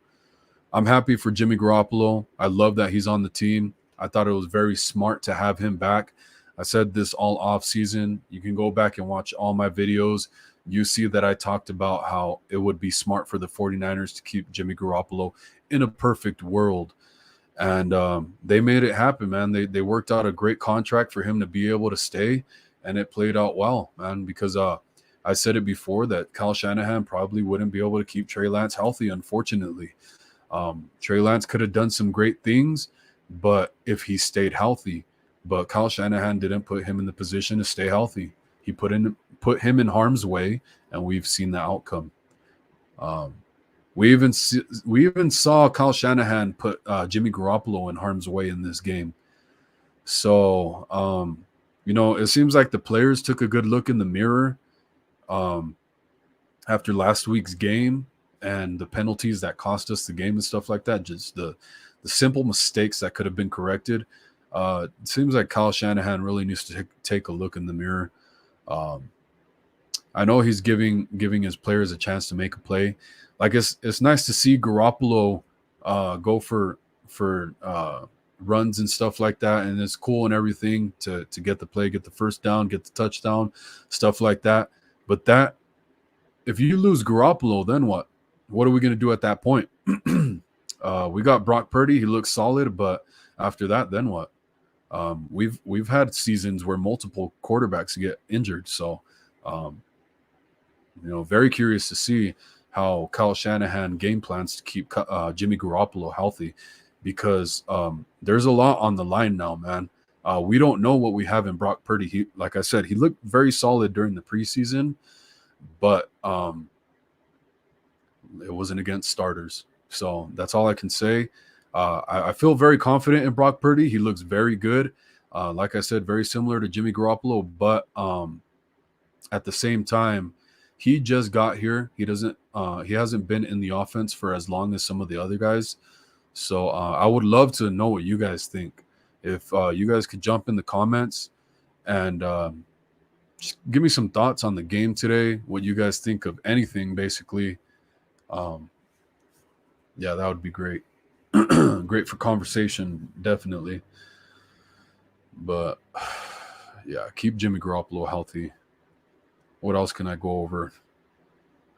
I'm happy for Jimmy Garoppolo. I love that he's on the team. I thought it was very smart to have him back. I said this all off season. You can go back and watch all my videos. You see that I talked about how it would be smart for the 49ers to keep Jimmy Garoppolo in a perfect world. And they made it happen, man. They worked out a great contract for him to be able to stay, and it played out well, man, because I said it before that Kyle Shanahan probably wouldn't be able to keep Trey Lance healthy, unfortunately. Trey Lance could have done some great things, but if he stayed healthy. But Kyle Shanahan didn't put him in the position to stay healthy. He put him in harm's way, and we've seen the outcome. We even saw Kyle Shanahan put Jimmy Garoppolo in harm's way in this game. So it seems like the players took a good look in the mirror. after last week's game and the penalties that cost us the game and stuff like that, just the simple mistakes that could have been corrected. It seems like Kyle Shanahan really needs to take a look in the mirror. Um, I know he's giving his players a chance to make a play. Like it's nice to see Garoppolo go for runs and stuff like that, and it's cool and everything to get the play, get the first down, get the touchdown, stuff like that. But that if you lose Garoppolo, then what? What are we going to do at that point? We got Brock Purdy. He looks solid, but after that, then what? We've had seasons where multiple quarterbacks get injured, so um, very curious to see how Kyle Shanahan game plans to keep Jimmy Garoppolo healthy, because there's a lot on the line now, man. We don't know what we have in Brock Purdy. He, like I said, he looked very solid during the preseason, but it wasn't against starters. So that's all I can say. I feel very confident in Brock Purdy. He looks very good. Like I said, very similar to Jimmy Garoppolo, but at the same time, he just got here. He hasn't been in the offense for as long as some of the other guys. So I would love to know what you guys think. If you guys could jump in the comments and just give me some thoughts on the game today, what you guys think of anything, basically. Yeah, that would be great. Great for conversation, definitely. But yeah, keep Jimmy Garoppolo healthy. What else can I go over?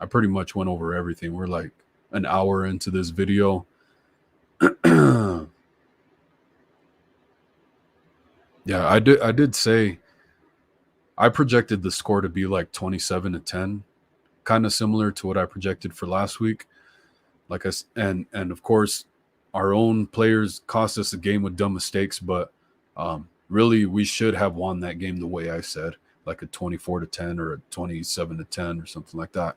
I pretty much went over everything. We're like an hour into this video. Yeah, I did say I projected the score to be like 27-10, kind of similar to what I projected for last week. Like and of course, our own players cost us a game with dumb mistakes, but really we should have won that game the way I said, like a 24-10 or a 27-10 or something like that.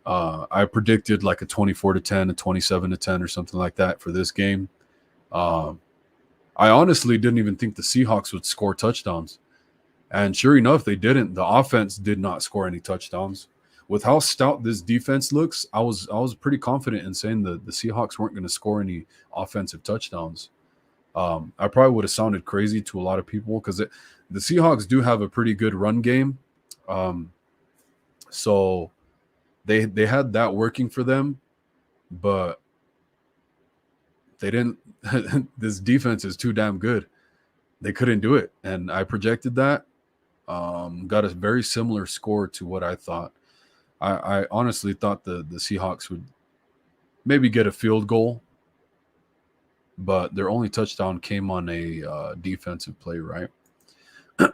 I predicted like a 24-10, a 27-10 or something like that for this game. I honestly didn't even think the Seahawks would score touchdowns. And sure enough, they didn't. The offense did not score any touchdowns. With how stout this defense looks, I was pretty confident in saying that the Seahawks weren't going to score any offensive touchdowns. I probably would have sounded crazy to a lot of people because the Seahawks do have a pretty good run game. So they had that working for them, but they didn't. This defense is too damn good. They couldn't do it, and I projected that. Got a very similar score to what I thought. I honestly thought the Seahawks would maybe get a field goal, but their only touchdown came on a defensive play, right?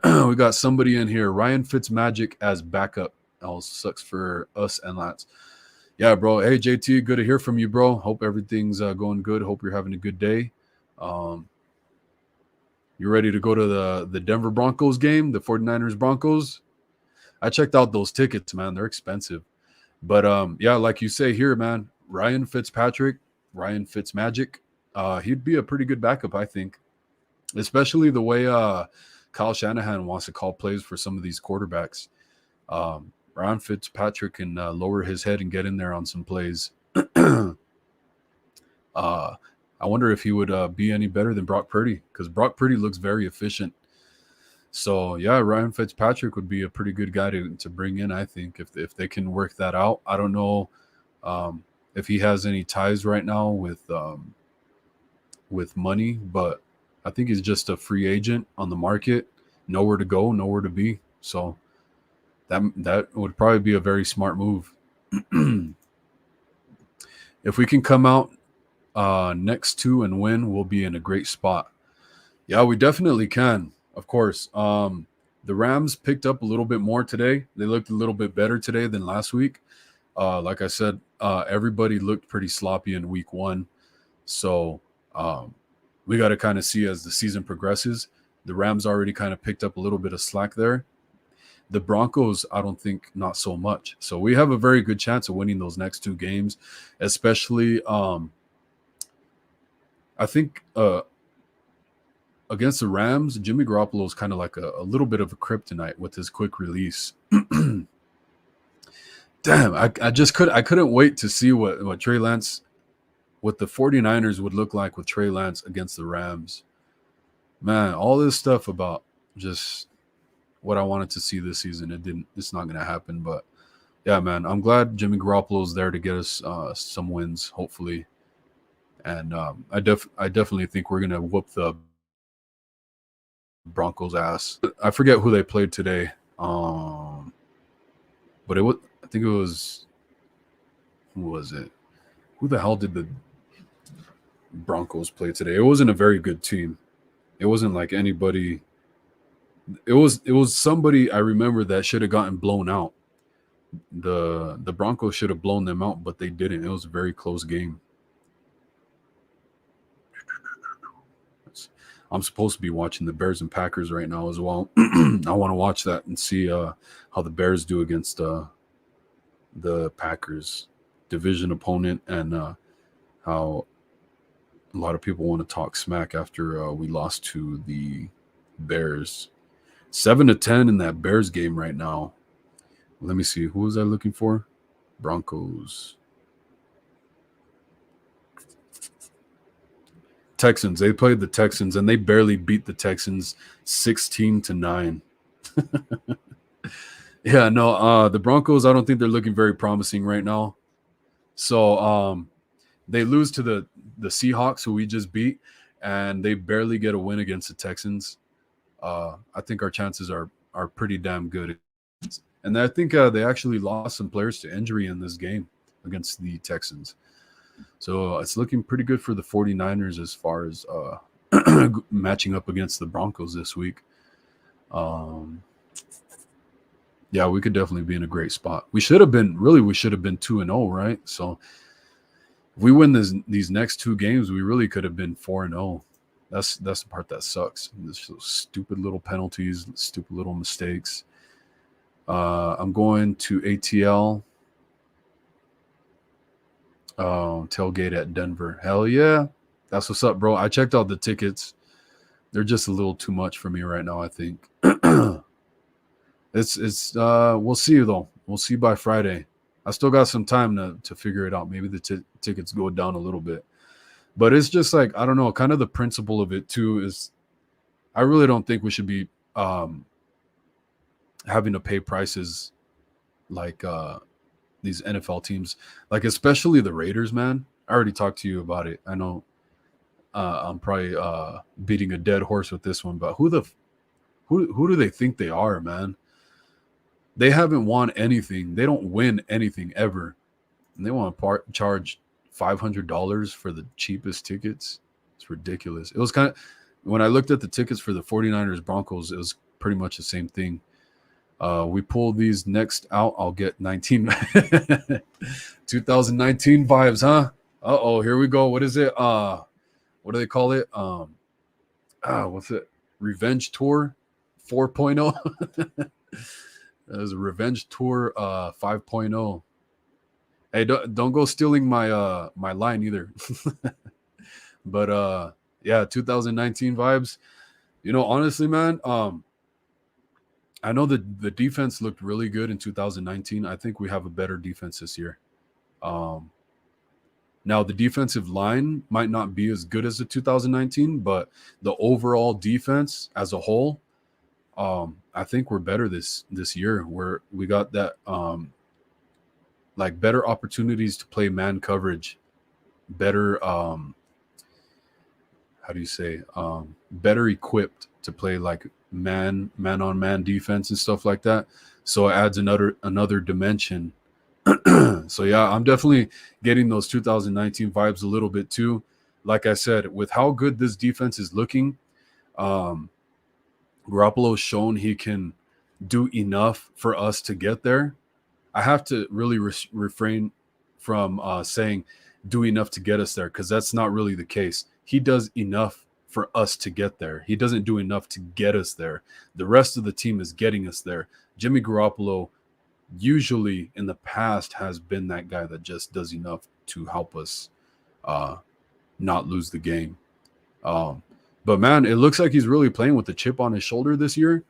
We got somebody in here, Ryan Fitzmagic as backup. Oh, sucks for us and Lats. Yeah, bro. Hey, JT, good to hear from you, bro. Hope everything's going good. Hope you're having a good day. You ready to go to the Denver Broncos game, the 49ers Broncos? I checked out those tickets, man. They're expensive. But yeah, like you say here, man, Ryan Fitzmagic, he'd be a pretty good backup, I think. Especially the way Kyle Shanahan wants to call plays for some of these quarterbacks. Ryan Fitzpatrick can lower his head and get in there on some plays. I wonder if he would be any better than Brock Purdy, because Brock Purdy looks very efficient. So yeah, Ryan Fitzpatrick would be a pretty good guy to bring in, I think, if they can work that out. I don't know if he has any ties right now with money, but I think he's just a free agent on the market, nowhere to go, nowhere to be. So that would probably be a very smart move. If we can come out next 2 and win, we'll be in a great spot. Yeah, we definitely can. Of course. The Rams picked up a little bit more today. They looked a little bit better today than last week. Like I said, everybody looked pretty sloppy in week 1. So we got to kind of see as the season progresses. The Rams already kind of picked up a little bit of slack there. The Broncos, I don't think not so much. So we have a very good chance of winning those next 2 games, especially I think against the Rams, Jimmy Garoppolo is kind of like a little bit of a kryptonite with his quick release. Damn, I couldn't wait to see what Trey Lance, what the 49ers would look like with Trey Lance against the Rams. Man, all this stuff about just what I wanted to see this season, it's not gonna happen. But yeah, man, I'm glad Jimmy Garoppolo's there to get us some wins, hopefully. And I definitely think we're gonna whoop the Broncos ass. I forget who they played today. But I think it was, who was it? Who the hell did the Broncos play today? It wasn't a very good team. It wasn't like anybody. It was somebody I remember that should have gotten blown out. The Broncos should have blown them out, but they didn't. It was a very close game. I'm supposed to be watching the Bears and Packers right now as well. I want to watch that and see how the Bears do against the Packers, division opponent, and how a lot of people want to talk smack after we lost to the Bears. 7-10 in that Bears game right now. Let me see. Who was I looking for? Broncos. Texans. They played the Texans and they barely beat the Texans 16-9. Yeah, no, the Broncos, I don't think they're looking very promising right now. So they lose to the Seahawks, who we just beat, and they barely get a win against the Texans. I think our chances are pretty damn good. And I think they actually lost some players to injury in this game against the Texans. So it's looking pretty good for the 49ers as far as matching up against the Broncos this week. Yeah, we could definitely be in a great spot. We should have been 2-0, right? So if we win these next two games, we really could have been 4-0. That's the part that sucks. There's those stupid little penalties, stupid little mistakes. I'm going to ATL. Tailgate at Denver. Hell yeah. That's what's up, bro. I checked out the tickets. They're just a little too much for me right now, I think. It's we'll see though. We'll see by Friday. I still got some time to figure it out. Maybe the tickets go down a little bit. But it's just like, I don't know, kind of the principle of it too is I really don't think we should be having to pay prices like these NFL teams, like especially the Raiders, man. I already talked to you about it. I know I'm probably beating a dead horse with this one, but who do they think they are, man? They haven't won anything. They don't win anything ever. And they want to charge $500 for the cheapest tickets. It's ridiculous. It was kind of, when I looked at the tickets for the 49ers Broncos, it was pretty much the same thing. We pull these next out, I'll get 2019 vibes, huh? Uh-oh, here we go. What is it? What do they call it? What's it? Revenge Tour 4.0. It was a Revenge Tour 5.0. Hey, don't go stealing my my line either. But yeah, 2019 vibes. You know, honestly, man, I know that the defense looked really good in 2019. I think we have a better defense this year. Now, the defensive line might not be as good as the 2019, but the overall defense as a whole, I think we're better this year. We got that like better opportunities to play man coverage, better how do you say better equipped to play like man on man defense and stuff like that. So it adds another dimension. So yeah, I'm definitely getting those 2019 vibes a little bit too. Like I said, with how good this defense is looking, Garoppolo's shown he can do enough for us to get there. I have to really refrain from saying do enough to get us there, because that's not really the case. He does enough for us to get there. He doesn't do enough to get us there. The rest of the team is getting us there. Jimmy Garoppolo usually in the past has been that guy that just does enough to help us not lose the game. But man, it looks like he's really playing with the chip on his shoulder this year.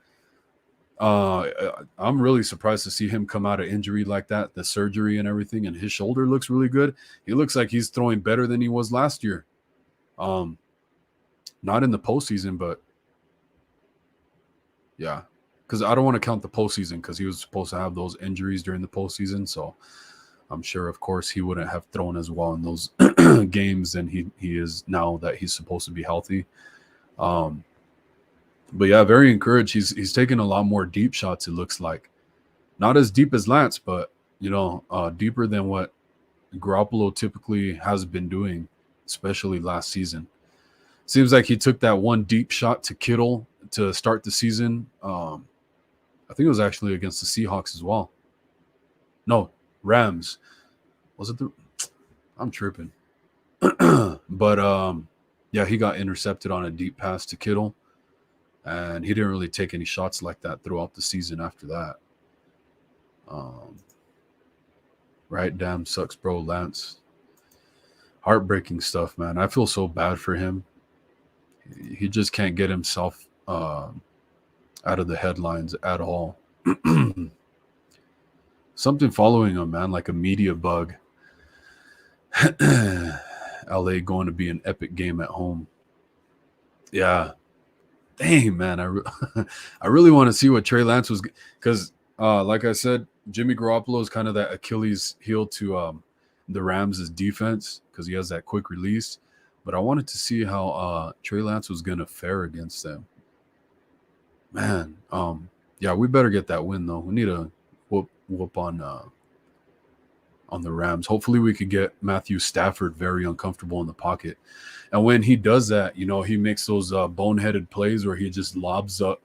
I'm really surprised to see him come out of injury like that, the surgery and everything, and his shoulder looks really good. He looks like he's throwing better than he was last year. Not in the postseason, but yeah, because I don't want to count the postseason because he was supposed to have those injuries during the postseason. So I'm sure, of course, he wouldn't have thrown as well in those games than he is now that he's supposed to be healthy. But yeah, very encouraged. He's taking a lot more deep shots. It looks like not as deep as Lance, but deeper than what Garoppolo typically has been doing, especially last season. Seems like he took that one deep shot to Kittle to start the season. I think it was actually against the Seahawks as well. No, Rams. Was it the? I'm tripping. But yeah, he got intercepted on a deep pass to Kittle, and he didn't really take any shots like that throughout the season after that. Right, damn, sucks, bro, Lance. Heartbreaking stuff, man. I feel so bad for him. He just can't get himself out of the headlines at all. Something following him, man, like a media bug. LA going to be an epic game at home. Yeah. Dang, man. I really want to see what Trey Lance was, because like I said, Jimmy Garoppolo is kind of that Achilles heel to the Rams' defense because he has that quick release. But I wanted to see how Trey Lance was going to fare against them. Man, yeah, we better get that win, though. We need a whoop on the Rams. Hopefully we could get Matthew Stafford very uncomfortable in the pocket. And when he does that, he makes those boneheaded plays where he just lobs up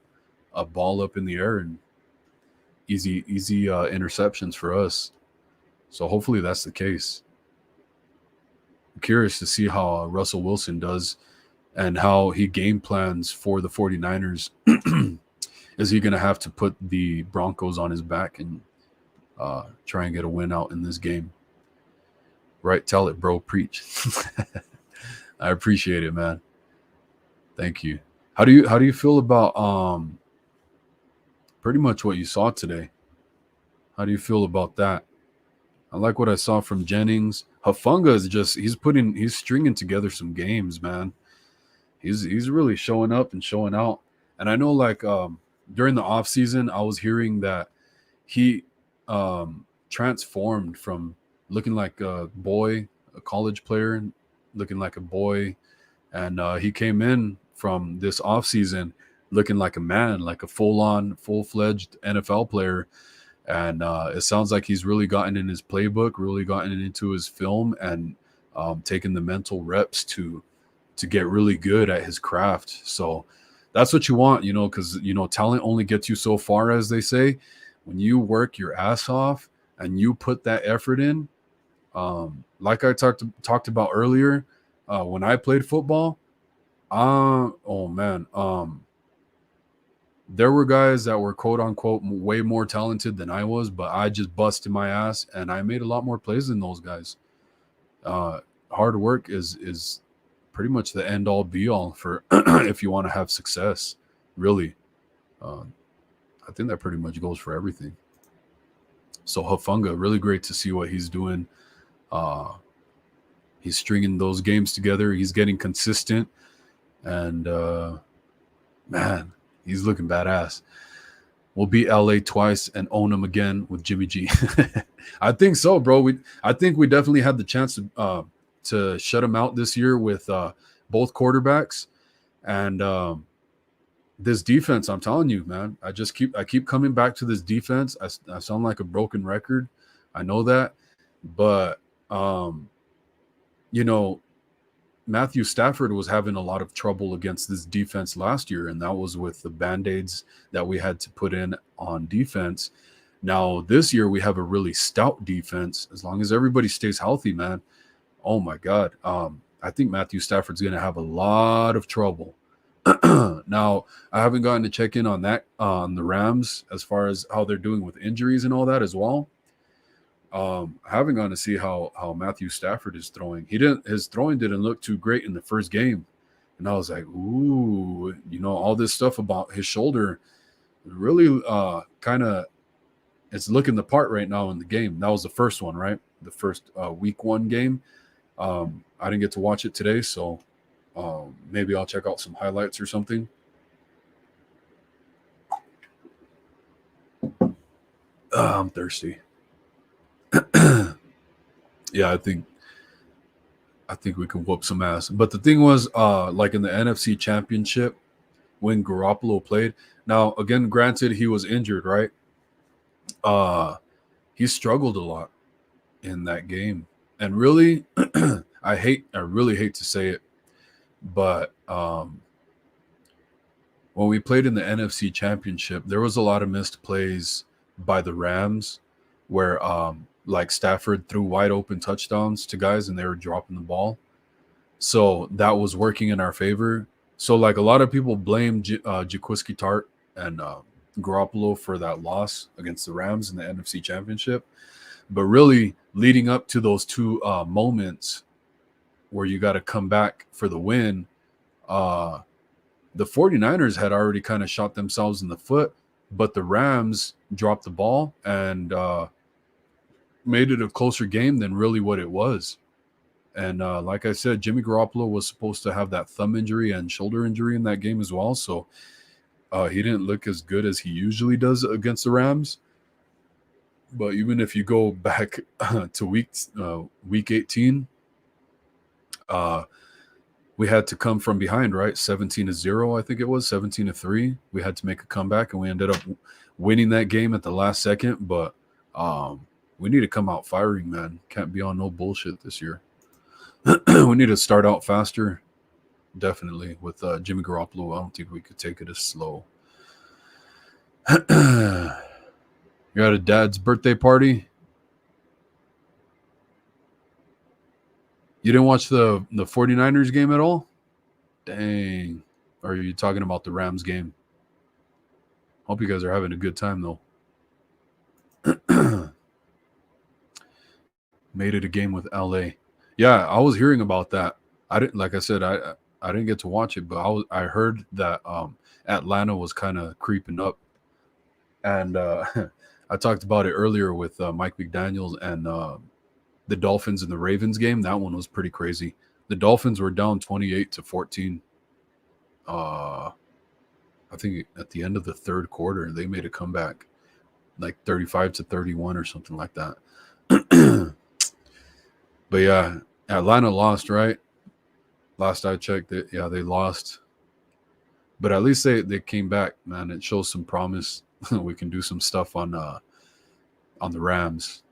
a ball up in the air and easy interceptions for us. So hopefully that's the case. I'm curious to see how Russell Wilson does and how he game plans for the 49ers. Is he going to have to put the Broncos on his back and try and get a win out in this game? Right, tell it, bro. Preach. I appreciate it, man. Thank you. How do you feel about pretty much what you saw today? How do you feel about that? I like what I saw from Jennings. Hufanga is he's stringing together some games, man. He's really showing up and showing out. And I know, like, during the offseason, I was hearing that he transformed from looking like a boy, a college player, looking like a boy, and he came in from this offseason looking like a man, like a full-fledged NFL player. And it sounds like he's really gotten in his playbook, really gotten into his film, and taken the mental reps to get really good at his craft. So that's what you want, because, talent only gets you so far, as they say. When you work your ass off and you put that effort in, like I talked about earlier, when I played football, oh man, there were guys that were quote unquote way more talented than I was, but I just busted my ass and I made a lot more plays than those guys. Hard work is pretty much the end all be all for if you want to have success, really. I think that pretty much goes for everything. So Hufanga, really great to see what he's doing. He's stringing those games together. He's getting consistent, and man, he's looking badass. We'll beat LA twice and own them again with Jimmy G. I think so, bro. I think we definitely had the chance to shut him out this year with both quarterbacks, and this defense. I'm telling you, man. I keep coming back to this defense. I sound like a broken record. I know that, but Matthew Stafford was having a lot of trouble against this defense last year, and that was with the Band-Aids that we had to put in on defense. Now, this year, we have a really stout defense. As long as everybody stays healthy, man, oh my God. I think Matthew Stafford's going to have a lot of trouble. Now, I haven't gotten to check in on that, on the Rams, as far as how they're doing with injuries and all that as well. I haven't gone to see how Matthew Stafford is throwing. His throwing didn't look too great in the first game. And I was like, ooh, all this stuff about his shoulder. really kind of it's looking the part right now in the game. That was the first one, right? The first week one game. I didn't get to watch it today, so maybe I'll check out some highlights or something. I'm thirsty. Yeah, I think we can whoop some ass. But the thing was, like in the NFC Championship, when Garoppolo played. Now, again, granted, he was injured, right? Uh, he struggled a lot in that game, and really, I really hate to say it, but when we played in the NFC Championship, there was a lot of missed plays by the Rams, where like Stafford threw wide open touchdowns to guys, and they were dropping the ball. So that was working in our favor. So like a lot of people blame Jaquiski Tart and Garoppolo for that loss against the Rams in the NFC Championship. But really, leading up to those two moments where you got to come back for the win, uh, the 49ers had already kind of shot themselves in the foot, but the Rams dropped the ball and made it a closer game than really what it was. And like I said, Jimmy Garoppolo was supposed to have that thumb injury and shoulder injury in that game as well. So he didn't look as good as he usually does against the Rams. But even if you go back to week 18, we had to come from behind, right? 17-0, I think it was 17-3. We had to make a comeback, and we ended up winning that game at the last second. But we need to come out firing, man. Can't be on no bullshit this year. We need to start out faster. Definitely with Jimmy Garoppolo. I don't think we could take it as slow. You're at a dad's birthday party. You didn't watch the 49ers game at all? Dang. Or are you talking about the Rams game? Hope you guys are having a good time, though. Made it a game with LA. Yeah, I was hearing about that. I didn't, like I said, I didn't get to watch it, but I heard that Atlanta was kind of creeping up. And I talked about it earlier with Mike McDaniels and the Dolphins and the Ravens game. That one was pretty crazy. The Dolphins were down 28-14. I think at the end of the third quarter, they made a comeback, like 35-31 or something like that. But yeah, Atlanta lost, right? Last I checked, they lost. But at least they came back, man. It shows some promise. We can do some stuff on the Rams.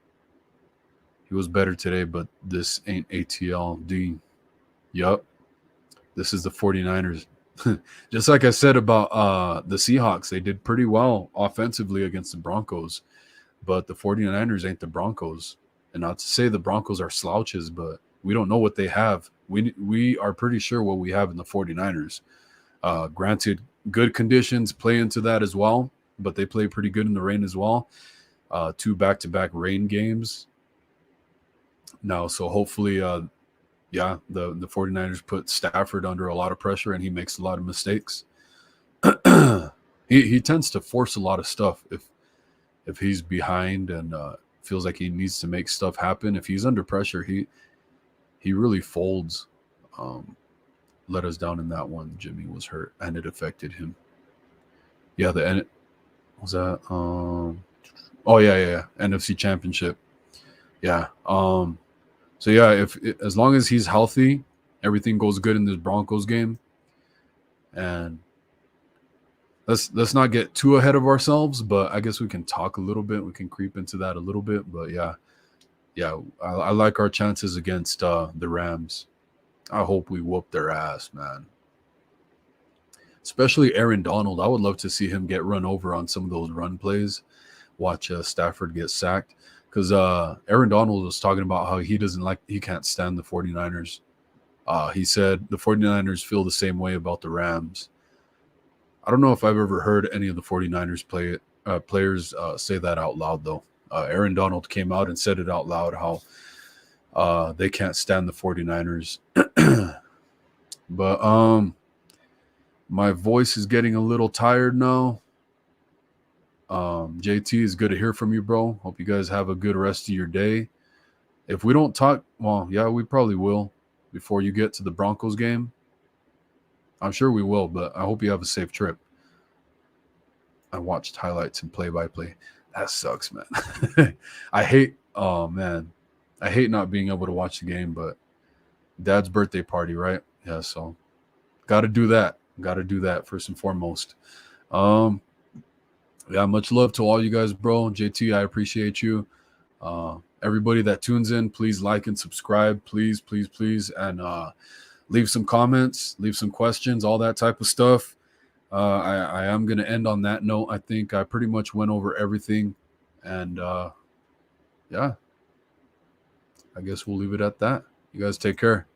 He was better today, but this ain't ATLD. Yup. This is the 49ers. Just like I said about the Seahawks, they did pretty well offensively against the Broncos, but the 49ers ain't the Broncos. And not to say the Broncos are slouches, but we don't know what they have. We are pretty sure what we have in the 49ers. Granted, good conditions play into that as well, but they play pretty good in the rain as well. 2 back-to-back rain games now, so hopefully the 49ers put Stafford under a lot of pressure and he makes a lot of mistakes. He tends to force a lot of stuff if he's behind and feels like he needs to make stuff happen. If he's under pressure, he really folds. Let us down in that one. Jimmy was hurt and it affected him. Yeah, was that NFC Championship. Yeah. So yeah, as long as he's healthy, everything goes good in this Broncos game. And let's not get too ahead of ourselves, but I guess we can talk a little bit. We can creep into that a little bit. But yeah, I like our chances against the Rams. I hope we whoop their ass, man. Especially Aaron Donald. I would love to see him get run over on some of those run plays. Watch Stafford get sacked. Because Aaron Donald was talking about how he can't stand the 49ers. He said the 49ers feel the same way about the Rams. I don't know if I've ever heard any of the 49ers players say that out loud, though. Aaron Donald came out and said it out loud how they can't stand the 49ers. But my voice is getting a little tired now. JT, is good to hear from you, bro. Hope you guys have a good rest of your day. If we don't talk, well, yeah, we probably will before you get to the Broncos game. I'm sure we will, but I hope you have a safe trip. I watched highlights and play-by-play. That sucks, man. Oh man, I hate not being able to watch the game, but Dad's birthday party, right? Yeah, so got to do that. Got to do that first and foremost. Um, yeah, much love to all you guys, bro. JT, I appreciate you. Everybody that tunes in, please like and subscribe, please, please, please, and leave some comments, leave some questions, all that type of stuff. I am going to end on that note. I think I pretty much went over everything, and yeah, I guess we'll leave it at that. You guys take care.